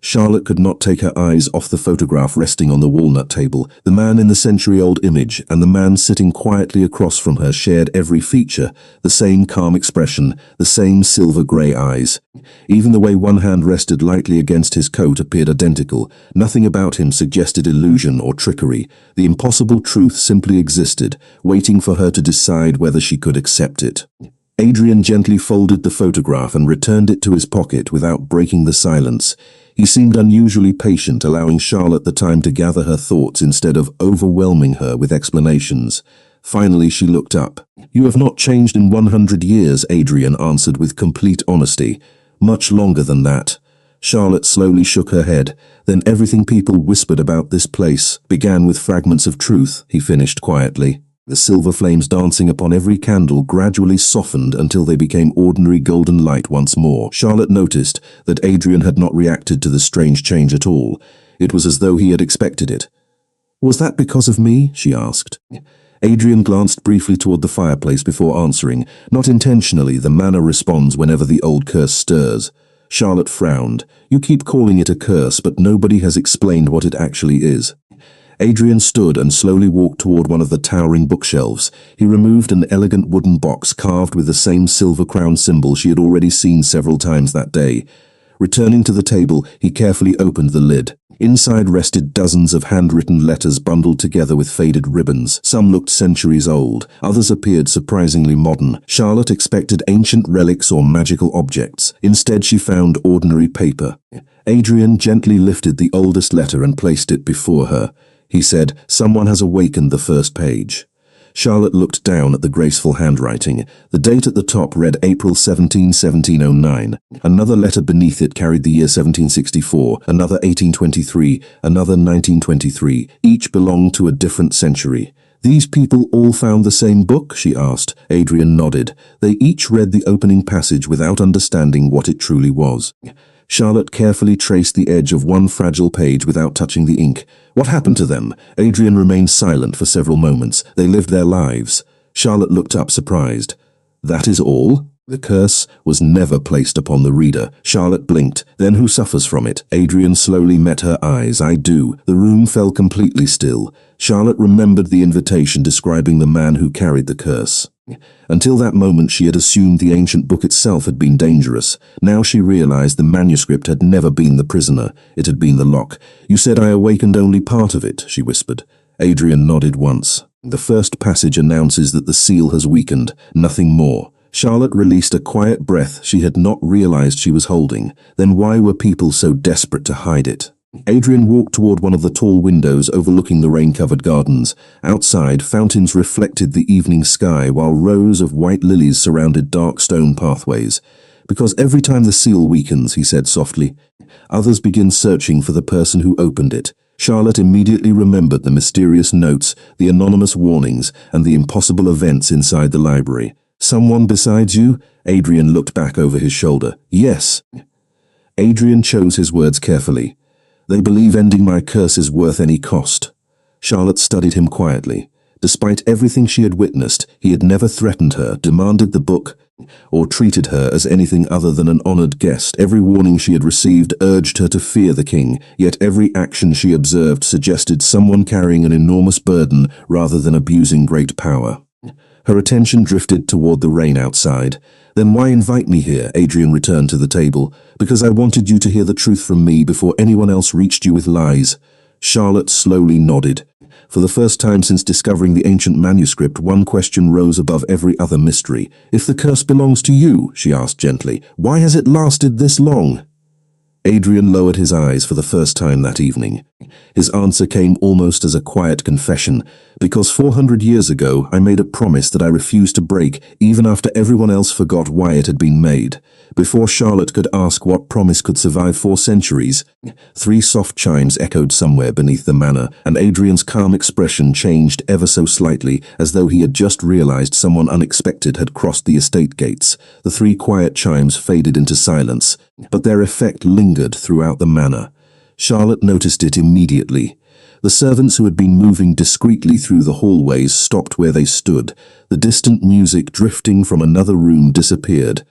Charlotte could not take her eyes off the photograph resting on the walnut table. The man in the century-old image and the man sitting quietly across from her shared every feature, the same calm expression, the same silver-grey eyes. Even the way one hand rested lightly against his coat appeared identical. Nothing about him suggested illusion or trickery. The impossible truth simply existed, waiting for her to decide whether she could accept it. Adrian gently folded the photograph and returned it to his pocket without breaking the silence. He seemed unusually patient, allowing Charlotte the time to gather her thoughts instead of overwhelming her with explanations. Finally, she looked up. "You have not changed in 100 years, Adrian answered with complete honesty. "Much longer than that." Charlotte slowly shook her head. "Then everything people whispered about this place began with fragments of truth," he finished quietly. The silver flames dancing upon every candle gradually softened until they became ordinary golden light once more. Charlotte noticed that Adrian had not reacted to the strange change at all. It was as though he had expected it. "Was that because of me?" she asked. Adrian glanced briefly toward the fireplace before answering. "Not intentionally, the manor responds whenever the old curse stirs." Charlotte frowned. "You keep calling it a curse, but nobody has explained what it actually is." Adrian stood and slowly walked toward one of the towering bookshelves. He removed an elegant wooden box carved with the same silver crown symbol she had already seen several times that day. Returning to the table, he carefully opened the lid. Inside rested dozens of handwritten letters bundled together with faded ribbons. Some looked centuries old, others appeared surprisingly modern. Charlotte expected ancient relics or magical objects. Instead, she found ordinary paper. Adrian gently lifted the oldest letter and placed it before her. He said, "Someone has awakened the first page." Charlotte looked down at the graceful handwriting. The date at the top read April 17, 1709. Another letter beneath it carried the year 1764, another 1823, another 1923. Each belonged to a different century. These people all found the same book, she asked. Adrian nodded. They each read the opening passage without understanding what it truly was. Charlotte carefully traced the edge of one fragile page without touching the ink. What happened to them? Adrian remained silent for several moments. They lived their lives. Charlotte looked up, surprised. That is all? The curse was never placed upon the reader. Charlotte blinked. Then who suffers from it? Adrian slowly met her eyes. I do. The room fell completely still. Charlotte remembered the invitation describing the man who carried the curse. Until that moment she had assumed the ancient book itself had been dangerous. Now she realized the manuscript had never been the prisoner. It had been the lock. You said I awakened only part of it, she whispered. Adrian nodded once. The first passage announces that the seal has weakened, nothing more. Charlotte released a quiet breath she had not realized she was holding. Then why were people so desperate to hide it? Adrian walked toward one of the tall windows overlooking the rain-covered gardens. Outside, fountains reflected the evening sky while rows of white lilies surrounded dark stone pathways. Because every time the seal weakens, he said softly, others begin searching for the person who opened it. Charlotte immediately remembered the mysterious notes, the anonymous warnings, and the impossible events inside the library. Someone besides you? Adrian looked back over his shoulder. Yes. Adrian chose his words carefully. They believe ending my curse is worth any cost. Charlotte studied him quietly. Despite everything she had witnessed, he had never threatened her, demanded the book, or treated her as anything other than an honored guest. Every warning she had received urged her to fear the king, yet every action she observed suggested someone carrying an enormous burden rather than abusing great power. Her attention drifted toward the rain outside. Then why invite me here? Adrian returned to the table. Because I wanted you to hear the truth from me before anyone else reached you with lies. Charlotte slowly nodded. For the first time since discovering the ancient manuscript, one question rose above every other mystery. If the curse belongs to you, she asked gently, why has it lasted this long? Adrian lowered his eyes for the first time that evening. His answer came almost as a quiet confession. Because 400 years ago, I made a promise that I refused to break, even after everyone else forgot why it had been made. Before Charlotte could ask what promise could survive 4 centuries, 3 soft chimes echoed somewhere beneath the manor, and Adrian's calm expression changed ever so slightly, as though he had just realized someone unexpected had crossed the estate gates. The 3 quiet chimes faded into silence, but their effect lingered throughout the manor. Charlotte noticed it immediately. The servants who had been moving discreetly through the hallways stopped where they stood. The distant music drifting from another room disappeared.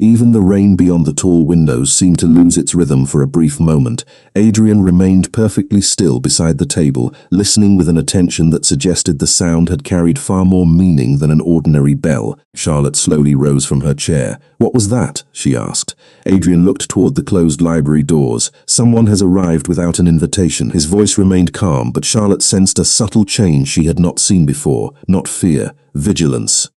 Even the rain beyond the tall windows seemed to lose its rhythm for a brief moment. Adrian remained perfectly still beside the table, listening with an attention that suggested the sound had carried far more meaning than an ordinary bell. Charlotte slowly rose from her chair. What was that? She asked. Adrian looked toward the closed library doors. Someone has arrived without an invitation. His voice remained calm, but Charlotte sensed a subtle change she had not seen before. Not fear, vigilance.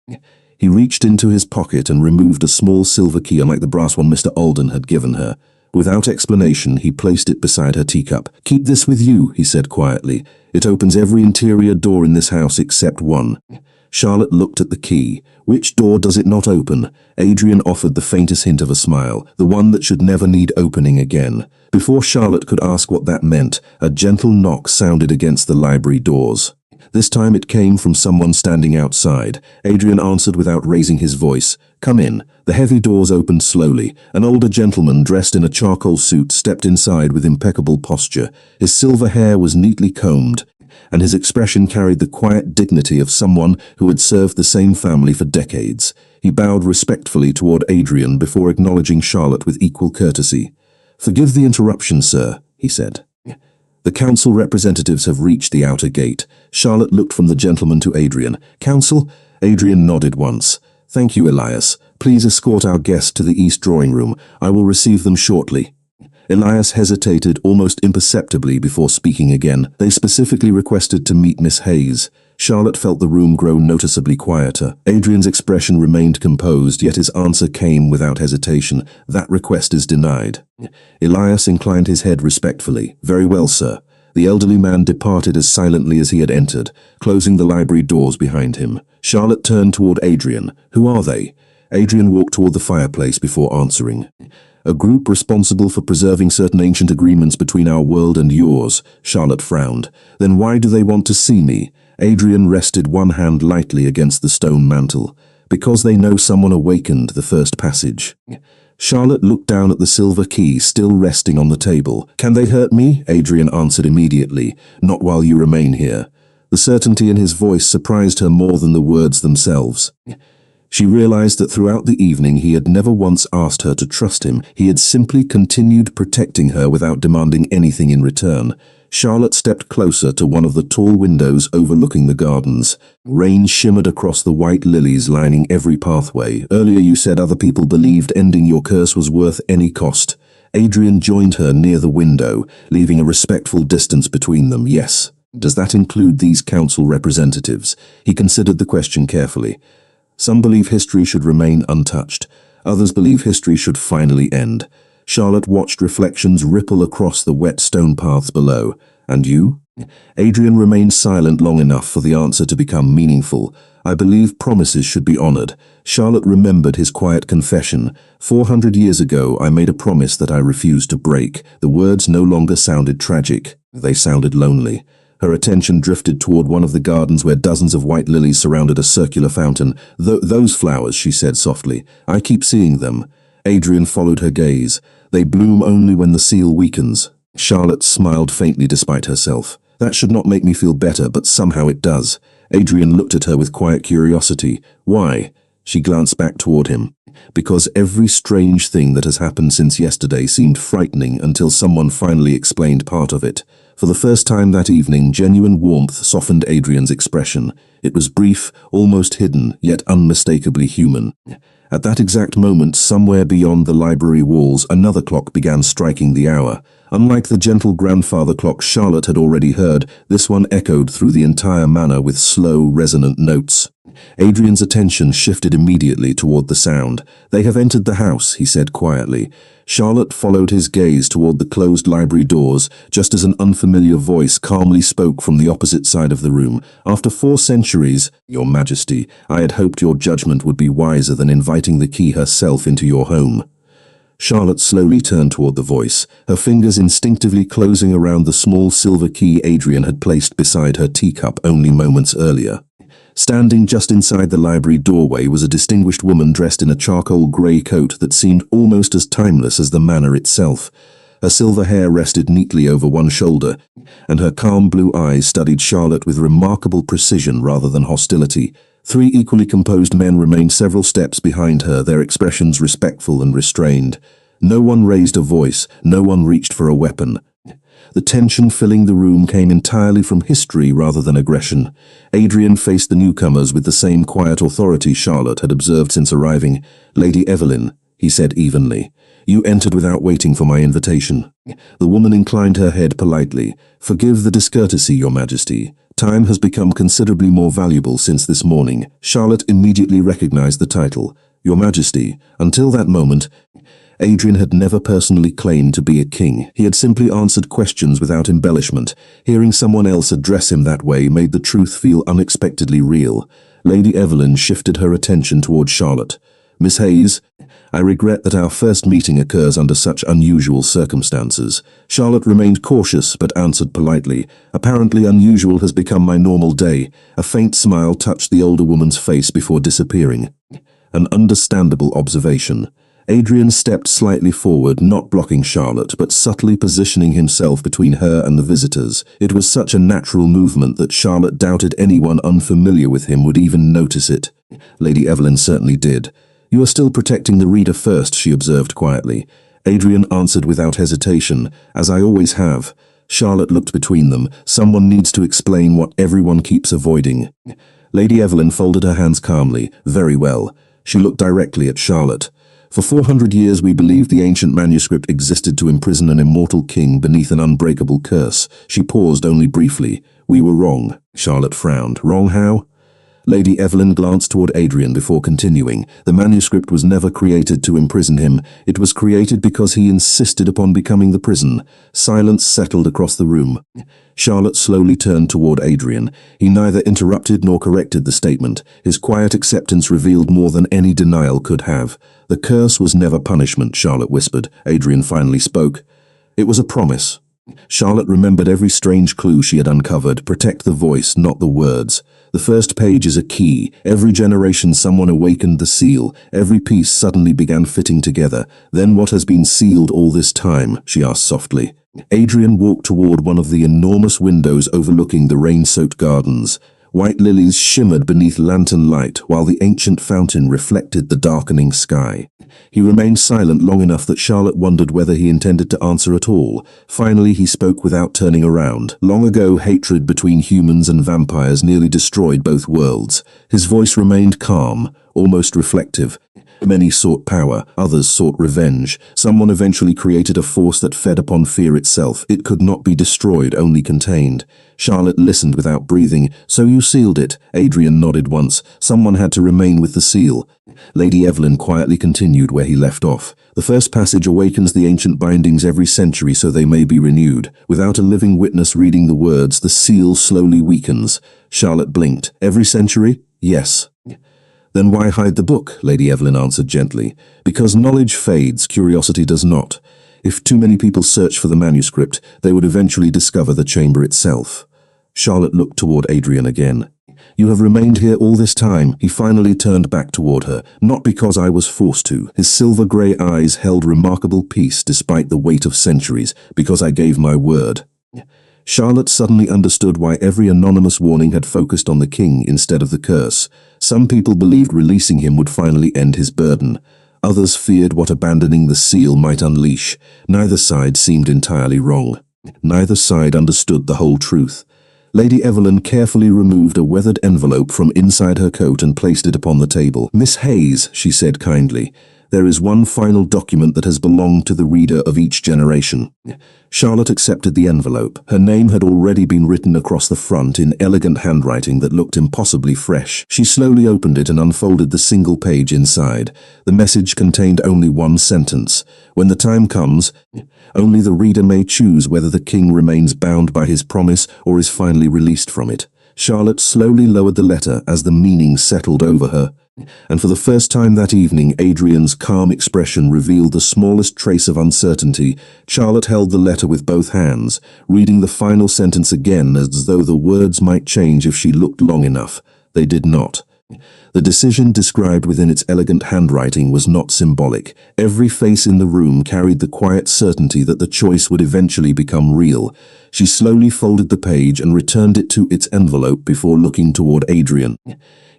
He reached into his pocket and removed a small silver key unlike the brass one Mr. Alden had given her. Without explanation, he placed it beside her teacup. Keep this with you, he said quietly. It opens every interior door in this house except one. Charlotte looked at the key. Which door does it not open? Adrian offered the faintest hint of a smile, the one that should never need opening again. Before Charlotte could ask what that meant, a gentle knock sounded against the library doors. This time it came from someone standing outside. Adrian answered without raising his voice. Come in. The heavy doors opened slowly. An older gentleman dressed in a charcoal suit stepped inside with impeccable posture. His silver hair was neatly combed, and his expression carried the quiet dignity of someone who had served the same family for decades. He bowed respectfully toward Adrian before acknowledging Charlotte with equal courtesy. Forgive the interruption, sir, he said. The council representatives have reached the outer gate. Charlotte looked from the gentleman to Adrian. Council? Adrian nodded once. Thank you, Elias. Please escort our guests to the east drawing room. I will receive them shortly. Elias hesitated almost imperceptibly before speaking again. They specifically requested to meet Miss Hayes. Charlotte felt the room grow noticeably quieter. Adrian's expression remained composed, yet his answer came without hesitation. That request is denied. Elias inclined his head respectfully. Very well, sir. The elderly man departed as silently as he had entered, closing the library doors behind him. Charlotte turned toward Adrian. Who are they? Adrian walked toward the fireplace before answering. A group responsible for preserving certain ancient agreements between our world and yours. Charlotte frowned. Then why do they want to see me? Adrian rested one hand lightly against the stone mantel. Because they know someone awakened the first passage. Charlotte looked down at the silver key still resting on the table. Can they hurt me? Adrian answered immediately. Not while you remain here. The certainty in his voice surprised her more than the words themselves. She realized that throughout the evening he had never once asked her to trust him. He had simply continued protecting her without demanding anything in return. Charlotte stepped closer to one of the tall windows overlooking the gardens. Rain shimmered across the white lilies lining every pathway. Earlier you said other people believed ending your curse was worth any cost. Adrian joined her near the window, leaving a respectful distance between them. Yes. Does that include these council representatives? He considered the question carefully. Some believe history should remain untouched. Others believe history should finally end. Charlotte watched reflections ripple across the wet stone paths below. And you? Adrian remained silent long enough for the answer to become meaningful. I believe promises should be honored. Charlotte remembered his quiet confession. 400 years ago, I made a promise that I refused to break. The words no longer sounded tragic. They sounded lonely. Her attention drifted toward one of the gardens where dozens of white lilies surrounded a circular fountain. Those flowers, she said softly. I keep seeing them. Adrian followed her gaze. They bloom only when the seal weakens. Charlotte smiled faintly despite herself. That should not make me feel better, but somehow it does. Adrian looked at her with quiet curiosity. Why? She glanced back toward him. Because every strange thing that has happened since yesterday seemed frightening until someone finally explained part of it. For the first time that evening, genuine warmth softened Adrian's expression. It was brief, almost hidden, yet unmistakably human. At that exact moment, somewhere beyond the library walls, another clock began striking the hour. Unlike the gentle grandfather clock Charlotte had already heard, this one echoed through the entire manor with slow, resonant notes. Adrian's attention shifted immediately toward the sound. They have entered the house, he said quietly. Charlotte followed his gaze toward the closed library doors, just as an unfamiliar voice calmly spoke from the opposite side of the room. After 4 centuries, Your Majesty, I had hoped your judgment would be wiser than inviting the key herself into your home. Charlotte slowly turned toward the voice, her fingers instinctively closing around the small silver key Adrian had placed beside her teacup only moments earlier. Standing just inside the library doorway was a distinguished woman dressed in a charcoal grey coat that seemed almost as timeless as the manor itself. Her silver hair rested neatly over one shoulder, and her calm blue eyes studied Charlotte with remarkable precision rather than hostility. 3 equally composed men remained several steps behind her, their expressions respectful and restrained. No one raised a voice, no one reached for a weapon. The tension filling the room came entirely from history rather than aggression. Adrian faced the newcomers with the same quiet authority Charlotte had observed since arriving. Lady Evelyn, he said evenly, you entered without waiting for my invitation. The woman inclined her head politely. Forgive the discourtesy, Your Majesty. Time has become considerably more valuable since this morning. Charlotte immediately recognized the title. Your Majesty, until that moment, Adrian had never personally claimed to be a king. He had simply answered questions without embellishment. Hearing someone else address him that way made the truth feel unexpectedly real. Lady Evelyn shifted her attention toward Charlotte. Miss Hayes, I regret that our first meeting occurs under such unusual circumstances. Charlotte remained cautious but answered politely. Apparently unusual has become my normal day. A faint smile touched the older woman's face before disappearing. An understandable observation. Adrian stepped slightly forward, not blocking Charlotte, but subtly positioning himself between her and the visitors. It was such a natural movement that Charlotte doubted anyone unfamiliar with him would even notice it. Lady Evelyn certainly did. You are still protecting the reader first, she observed quietly. Adrian answered without hesitation, as I always have. Charlotte looked between them. Someone needs to explain what everyone keeps avoiding. Lady Evelyn folded her hands calmly. Very well. She looked directly at Charlotte. For 400 years we believed the ancient manuscript existed to imprison an immortal king beneath an unbreakable curse. She paused only briefly. We were wrong. Charlotte frowned. Wrong how? Lady Evelyn glanced toward Adrian before continuing. The manuscript was never created to imprison him. It was created because he insisted upon becoming the prison. Silence settled across the room. Charlotte slowly turned toward Adrian. He neither interrupted nor corrected the statement. His quiet acceptance revealed more than any denial could have. The curse was never punishment, Charlotte whispered. Adrian finally spoke. It was a promise. Charlotte remembered every strange clue she had uncovered. Protect the voice, not the words. The first page is a key. Every generation someone awakened the seal. Every piece suddenly began fitting together. Then what has been sealed all this time? She asked softly. Adrian walked toward one of the enormous windows overlooking the rain-soaked gardens. White lilies shimmered beneath lantern light, while the ancient fountain reflected the darkening sky. He remained silent long enough that Charlotte wondered whether he intended to answer at all. Finally, he spoke without turning around. Long ago, hatred between humans and vampires nearly destroyed both worlds. His voice remained calm, almost reflective. Many sought power, others sought revenge. Someone eventually created a force that fed upon fear itself. It could not be destroyed, only contained. Charlotte listened without breathing. So you sealed it? Adrian nodded once. Someone had to remain with the seal. Lady Evelyn quietly continued where he left off. The first passage awakens the ancient bindings every century so they may be renewed. Without a living witness reading the words, the seal slowly weakens. Charlotte blinked. Every century? Yes. Then why hide the book? Lady Evelyn answered gently. Because knowledge fades, curiosity does not. If too many people search for the manuscript, they would eventually discover the chamber itself. Charlotte looked toward Adrian again. You have remained here all this time. He finally turned back toward her. Not because I was forced to. His silver-grey eyes held remarkable peace despite the weight of centuries, because I gave my word. Charlotte suddenly understood why every anonymous warning had focused on the king instead of the curse. Some people believed releasing him would finally end his burden. Others feared what abandoning the seal might unleash. Neither side seemed entirely wrong. Neither side understood the whole truth. Lady Evelyn carefully removed a weathered envelope from inside her coat and placed it upon the table. Miss Hayes, she said kindly, there is one final document that has belonged to the reader of each generation. Charlotte accepted the envelope. Her name had already been written across the front in elegant handwriting that looked impossibly fresh. She slowly opened it and unfolded the single page inside. The message contained only one sentence. When the time comes, only the reader may choose whether the king remains bound by his promise or is finally released from it. Charlotte slowly lowered the letter as the meaning settled over her. And for the first time that evening, Adrian's calm expression revealed the smallest trace of uncertainty. Charlotte held the letter with both hands, reading the final sentence again as though the words might change if she looked long enough. They did not. The decision described within its elegant handwriting was not symbolic. Every face in the room carried the quiet certainty that the choice would eventually become real. She slowly folded the page and returned it to its envelope before looking toward Adrian.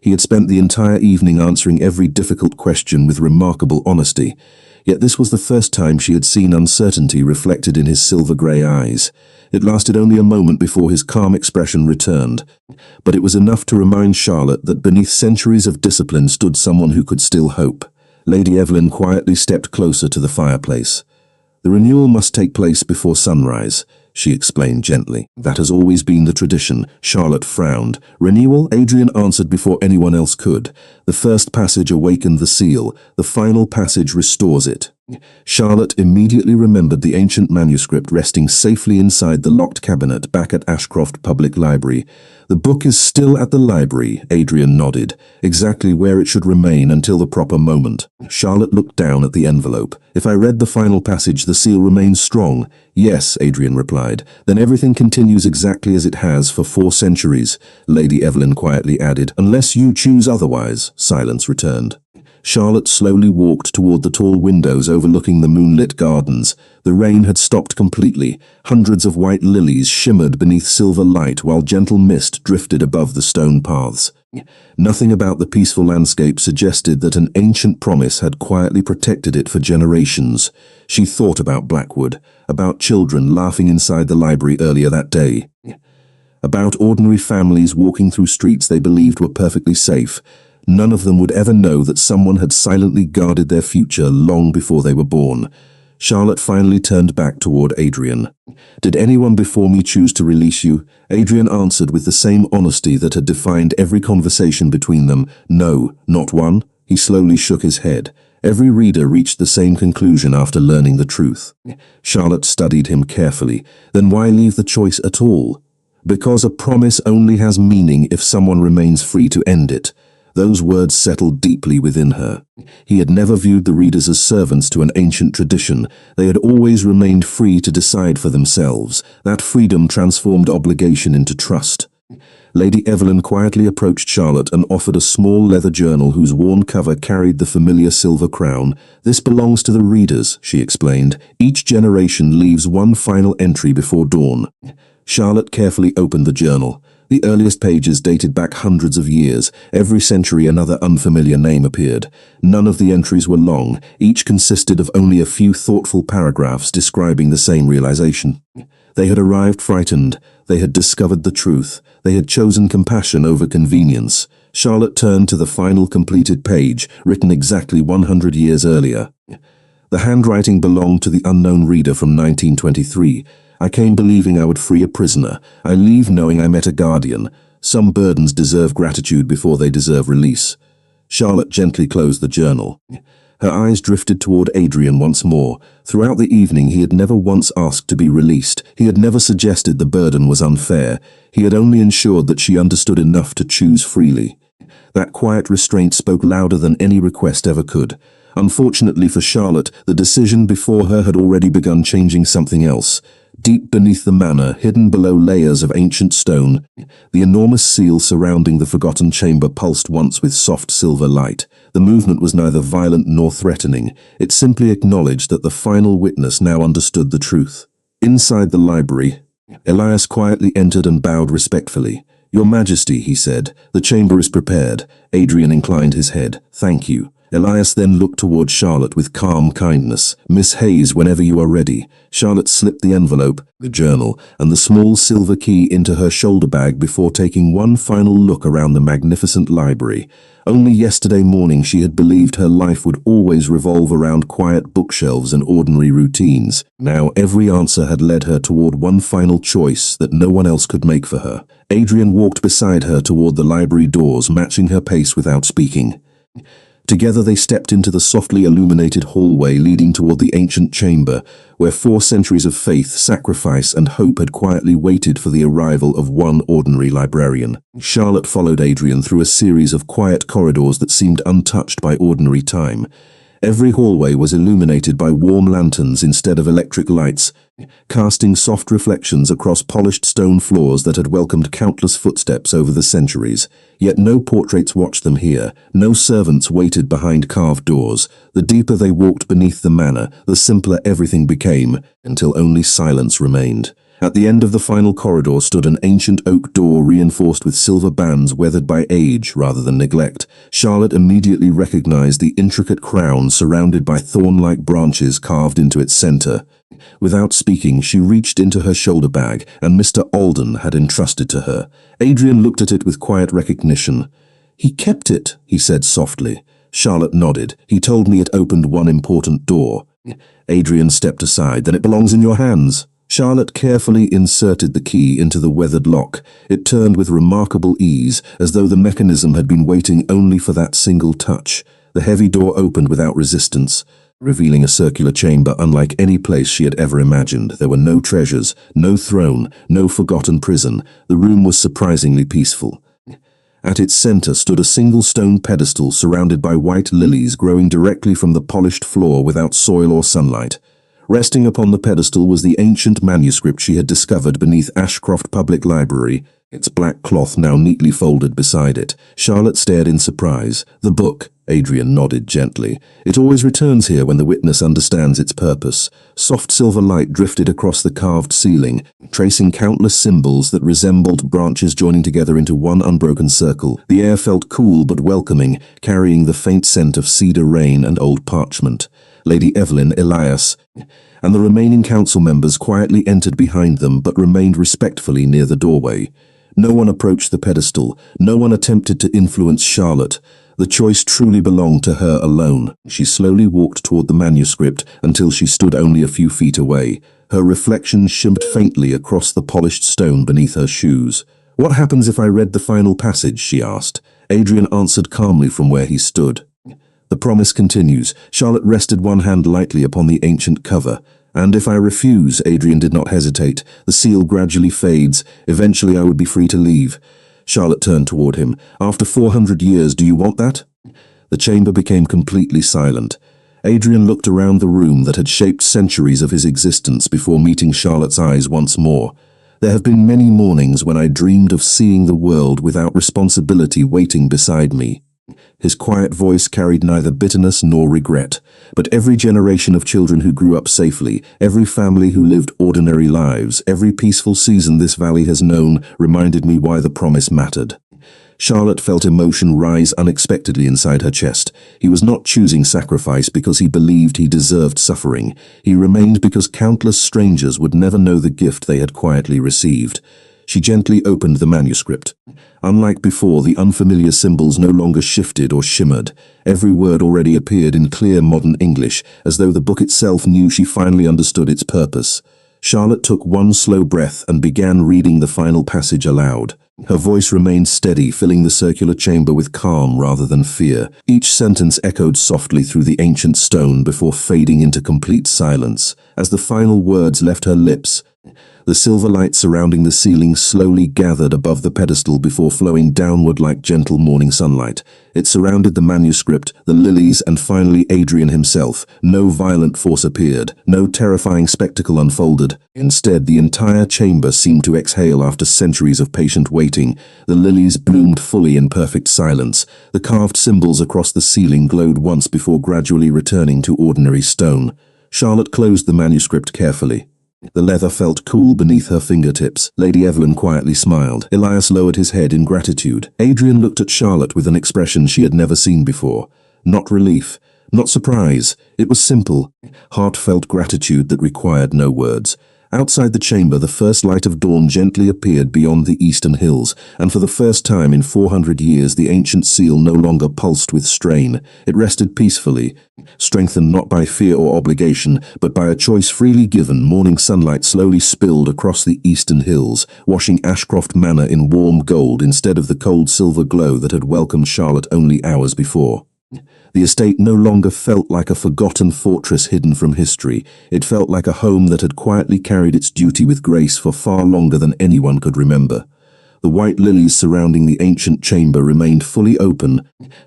He had spent the entire evening answering every difficult question with remarkable honesty. Yet this was the first time she had seen uncertainty reflected in his silver-grey eyes. It lasted only a moment before his calm expression returned. But it was enough to remind Charlotte that beneath centuries of discipline stood someone who could still hope. Lady Evelyn quietly stepped closer to the fireplace. The renewal must take place before sunrise, she explained gently. That has always been the tradition. Charlotte frowned. Renewal? Adrian answered before anyone else could. The first passage awakened the seal. The final passage restores it. Charlotte immediately remembered the ancient manuscript resting safely inside the locked cabinet back at Ashcroft Public Library. The book is still at the library, Adrian nodded, exactly where it should remain until the proper moment. Charlotte looked down at the envelope. If I read the final passage, the seal remains strong. Yes, Adrian replied. Then everything continues exactly as it has for 4 centuries, Lady Evelyn quietly added. Unless you choose otherwise, silence returned. Charlotte slowly walked toward the tall windows overlooking the moonlit gardens. The rain had stopped completely. Hundreds of white lilies shimmered beneath silver light while gentle mist drifted above the stone paths. Nothing about the peaceful landscape suggested that an ancient promise had quietly protected it for generations. She thought about Blackwood, about children laughing inside the library earlier that day, about ordinary families walking through streets they believed were perfectly safe. None of them would ever know that someone had silently guarded their future long before they were born. Charlotte finally turned back toward Adrian. Did anyone before me choose to release you? Adrian answered with the same honesty that had defined every conversation between them. No, not one. He slowly shook his head. Every reader reached the same conclusion after learning the truth. Charlotte studied him carefully. Then why leave the choice at all? Because a promise only has meaning if someone remains free to end it. Those words settled deeply within her. He had never viewed the readers as servants to an ancient tradition. They had always remained free to decide for themselves. That freedom transformed obligation into trust. Lady Evelyn quietly approached Charlotte and offered a small leather journal whose worn cover carried the familiar silver crown. "This belongs to the readers," she explained. "Each generation leaves one final entry before dawn." Charlotte carefully opened the journal. The earliest pages dated back hundreds of years. Every century another unfamiliar name appeared. None of the entries were long. Each consisted of only a few thoughtful paragraphs describing the same realization. They had arrived frightened. They had discovered the truth. They had chosen compassion over convenience. Charlotte turned to the final completed page, written exactly 100 years earlier. The handwriting belonged to the unknown reader from 1923. "I came believing I would free a prisoner. I leave knowing I met a guardian. Some burdens deserve gratitude before they deserve release." Charlotte gently closed the journal. Her eyes drifted toward Adrian once more. Throughout the evening he had never once asked to be released. He had never suggested the burden was unfair. He had only ensured that she understood enough to choose freely. That quiet restraint spoke louder than any request ever could. Unfortunately for Charlotte, the decision before her had already begun changing something else. Deep beneath the manor, hidden below layers of ancient stone, the enormous seal surrounding the forgotten chamber pulsed once with soft silver light. The movement was neither violent nor threatening. It simply acknowledged that the final witness now understood the truth. Inside the library, Elias quietly entered and bowed respectfully. "Your Majesty," he said, "the chamber is prepared." Adrian inclined his head. "Thank you." Elias then looked toward Charlotte with calm kindness. "Miss Hayes, whenever you are ready." Charlotte slipped the envelope, the journal, and the small silver key into her shoulder bag before taking one final look around the magnificent library. Only yesterday morning she had believed her life would always revolve around quiet bookshelves and ordinary routines. Now every answer had led her toward one final choice that no one else could make for her. Adrian walked beside her toward the library doors, matching her pace without speaking. Together they stepped into the softly illuminated hallway leading toward the ancient chamber, where 4 centuries of faith, sacrifice, and hope had quietly waited for the arrival of one ordinary librarian. Charlotte followed Adrian through a series of quiet corridors that seemed untouched by ordinary time. Every hallway was illuminated by warm lanterns instead of electric lights, casting soft reflections across polished stone floors that had welcomed countless footsteps over the centuries. Yet no portraits watched them here, no servants waited behind carved doors. The deeper they walked beneath the manor, the simpler everything became, until only silence remained. At the end of the final corridor stood an ancient oak door reinforced with silver bands weathered by age rather than neglect. Charlotte immediately recognized the intricate crown surrounded by thorn-like branches carved into its center. Without speaking, she reached into her shoulder bag, and Mr. Alden had entrusted to her. Adrian looked at it with quiet recognition. "He kept it," he said softly. Charlotte nodded. "He told me it opened one important door." Adrian stepped aside. "Then it belongs in your hands." Charlotte carefully inserted the key into the weathered lock. It turned with remarkable ease, as though the mechanism had been waiting only for that single touch. The heavy door opened without resistance, revealing a circular chamber unlike any place she had ever imagined. There were no treasures, no throne, no forgotten prison. The room was surprisingly peaceful. At its center stood a single stone pedestal surrounded by white lilies growing directly from the polished floor without soil or sunlight. Resting upon the pedestal was the ancient manuscript she had discovered beneath Ashcroft Public Library, its black cloth now neatly folded beside it. Charlotte stared in surprise. "The book," Adrian nodded gently. "It always returns here when the witness understands its purpose." Soft silver light drifted across the carved ceiling, tracing countless symbols that resembled branches joining together into one unbroken circle. The air felt cool but welcoming, carrying the faint scent of cedar rain and old parchment. Lady Evelyn, Elias, and the remaining council members quietly entered behind them but remained respectfully near the doorway. No one approached the pedestal. No one attempted to influence Charlotte. The choice truly belonged to her alone. She slowly walked toward the manuscript until she stood only a few feet away. Her reflection shimmered faintly across the polished stone beneath her shoes. "What happens if I read the final passage?" she asked. Adrian answered calmly from where he stood. "The promise continues." Charlotte rested one hand lightly upon the ancient cover. "And if I refuse," Adrian did not hesitate, "the seal gradually fades. Eventually I would be free to leave." Charlotte turned toward him. "After 400 years, do you want that?" The chamber became completely silent. Adrian looked around the room that had shaped centuries of his existence before meeting Charlotte's eyes once more. "There have been many mornings when I dreamed of seeing the world without responsibility waiting beside me." His quiet voice carried neither bitterness nor regret. "But every generation of children who grew up safely, every family who lived ordinary lives, every peaceful season this valley has known reminded me why the promise mattered." Charlotte felt emotion rise unexpectedly inside her chest. He was not choosing sacrifice because he believed he deserved suffering. He remained because countless strangers would never know the gift they had quietly received. She gently opened the manuscript. Unlike before, the unfamiliar symbols no longer shifted or shimmered. Every word already appeared in clear modern English, as though the book itself knew she finally understood its purpose. Charlotte took one slow breath and began reading the final passage aloud. Her voice remained steady, filling the circular chamber with calm rather than fear. Each sentence echoed softly through the ancient stone before fading into complete silence. As the final words left her lips, the silver light surrounding the ceiling slowly gathered above the pedestal before flowing downward like gentle morning sunlight. It surrounded the manuscript, the lilies, and finally Adrian himself. No violent force appeared, no terrifying spectacle unfolded. Instead, the entire chamber seemed to exhale after centuries of patient waiting. The lilies bloomed fully in perfect silence. The carved symbols across the ceiling glowed once before gradually returning to ordinary stone. Charlotte closed the manuscript carefully. The leather felt cool beneath her fingertips. Lady Evelyn quietly smiled. Elias lowered his head in gratitude. Adrian looked at Charlotte with an expression she had never seen before. Not relief, not surprise. It was simple, heartfelt gratitude that required no words. Outside the chamber, the first light of dawn gently appeared beyond the eastern hills, and for the first time in 400 years the ancient seal no longer pulsed with strain. It rested peacefully, strengthened not by fear or obligation, but by a choice freely given. Morning sunlight slowly spilled across the eastern hills, washing Ashcroft Manor in warm gold instead of the cold silver glow that had welcomed Charlotte only hours before. The estate no longer felt like a forgotten fortress hidden from history. It felt like a home that had quietly carried its duty with grace for far longer than anyone could remember. The white lilies surrounding the ancient chamber remained fully open,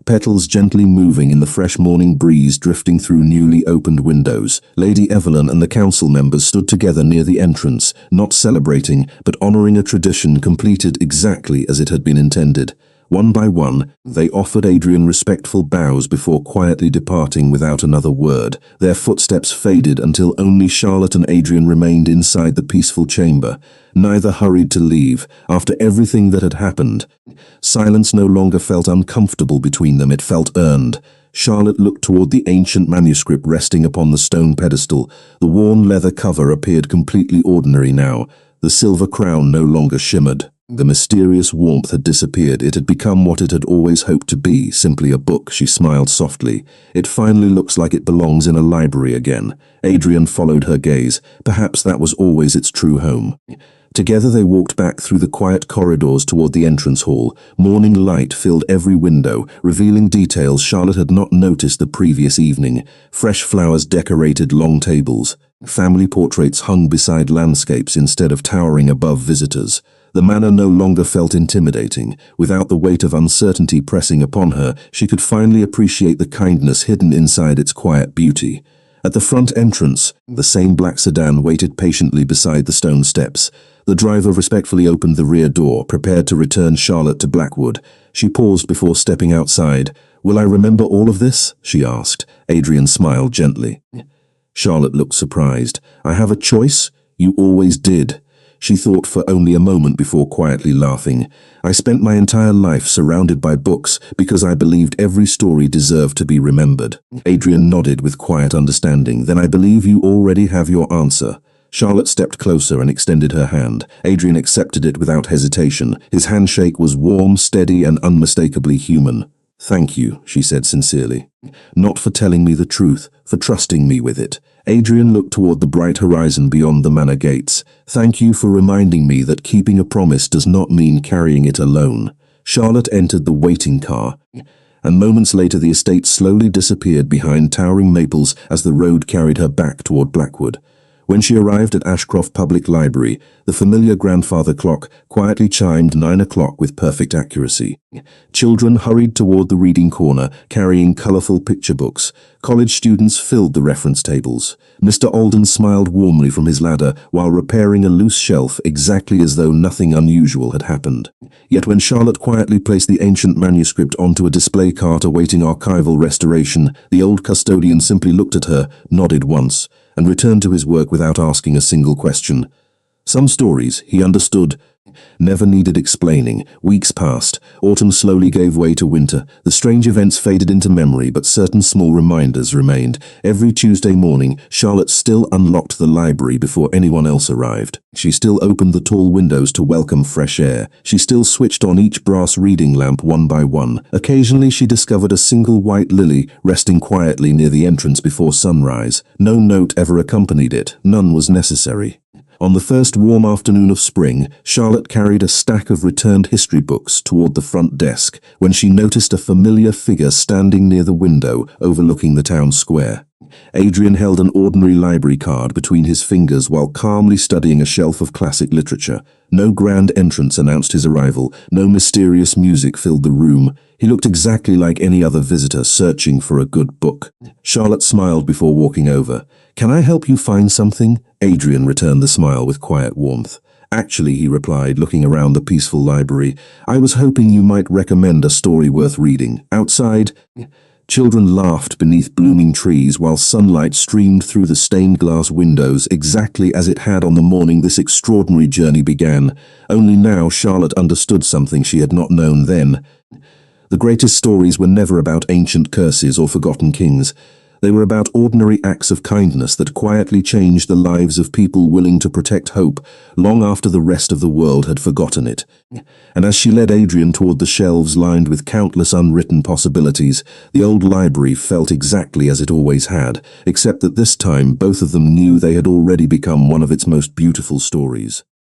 petals gently moving in the fresh morning breeze drifting through newly opened windows. Lady Evelyn and the council members stood together near the entrance, not celebrating, but honoring a tradition completed exactly as it had been intended. One by one, they offered Adrian respectful bows before quietly departing without another word. Their footsteps faded until only Charlotte and Adrian remained inside the peaceful chamber. Neither hurried to leave. After everything that had happened, silence no longer felt uncomfortable between them, it felt earned. Charlotte looked toward the ancient manuscript resting upon the stone pedestal. The worn leather cover appeared completely ordinary now. The silver crown no longer shimmered. The mysterious warmth had disappeared. It had become what it had always hoped to be, simply a book. She smiled softly. "It finally looks like it belongs in a library again." Adrian followed her gaze. Perhaps that was always its true home. Together they walked back through the quiet corridors toward the entrance hall. Morning light filled every window, revealing details Charlotte had not noticed the previous evening. Fresh flowers decorated long tables. Family portraits hung beside landscapes instead of towering above visitors. The manor no longer felt intimidating. Without the weight of uncertainty pressing upon her, she could finally appreciate the kindness hidden inside its quiet beauty. At the front entrance, the same black sedan waited patiently beside the stone steps. The driver respectfully opened the rear door, prepared to return Charlotte to Blackwood. She paused before stepping outside. "Will I remember all of this?" she asked. Adrian smiled gently. Charlotte looked surprised. "I have a choice? You always did." She thought for only a moment before quietly laughing. "I spent my entire life surrounded by books because I believed every story deserved to be remembered." Adrian nodded with quiet understanding. "Then I believe you already have your answer." Charlotte stepped closer and extended her hand. Adrian accepted it without hesitation. His handshake was warm, steady, and unmistakably human. "Thank you," she said sincerely. "Not for telling me the truth, for trusting me with it." Adrian looked toward the bright horizon beyond the manor gates. "Thank you for reminding me that keeping a promise does not mean carrying it alone." Charlotte entered the waiting car, and moments later the estate slowly disappeared behind towering maples as the road carried her back toward Blackwood. When she arrived at Ashcroft Public Library, the familiar grandfather clock quietly chimed 9 o'clock with perfect accuracy. Children hurried toward the reading corner, carrying colorful picture books. College students filled the reference tables. Mr. Alden smiled warmly from his ladder while repairing a loose shelf exactly as though nothing unusual had happened. Yet when Charlotte quietly placed the ancient manuscript onto a display cart awaiting archival restoration, the old custodian simply looked at her, nodded once, and returned to his work without asking a single question. Some stories, he understood, never needed explaining. Weeks passed. Autumn slowly gave way to winter. The strange events faded into memory, but certain small reminders remained. Every Tuesday morning, Charlotte still unlocked the library before anyone else arrived. She still opened the tall windows to welcome fresh air. She still switched on each brass reading lamp one by one. Occasionally, she discovered a single white lily resting quietly near the entrance before sunrise. No note ever accompanied it. None was necessary. On the first warm afternoon of spring, Charlotte carried a stack of returned history books toward the front desk when she noticed a familiar figure standing near the window overlooking the town square. Adrian held an ordinary library card between his fingers while calmly studying a shelf of classic literature. No grand entrance announced his arrival. No mysterious music filled the room. He looked exactly like any other visitor searching for a good book. Charlotte smiled before walking over. "Can I help you find something?" Adrian returned the smile with quiet warmth. "Actually," he replied, looking around the peaceful library, "I was hoping you might recommend a story worth reading. Outside..." Children laughed beneath blooming trees while sunlight streamed through the stained glass windows exactly as it had on the morning this extraordinary journey began. Only now Charlotte understood something she had not known then. The greatest stories were never about ancient curses or forgotten kings. They were about ordinary acts of kindness that quietly changed the lives of people willing to protect hope long after the rest of the world had forgotten it. And as she led Adrian toward the shelves lined with countless unwritten possibilities, the old library felt exactly as it always had, except that this time both of them knew they had already become one of its most beautiful stories.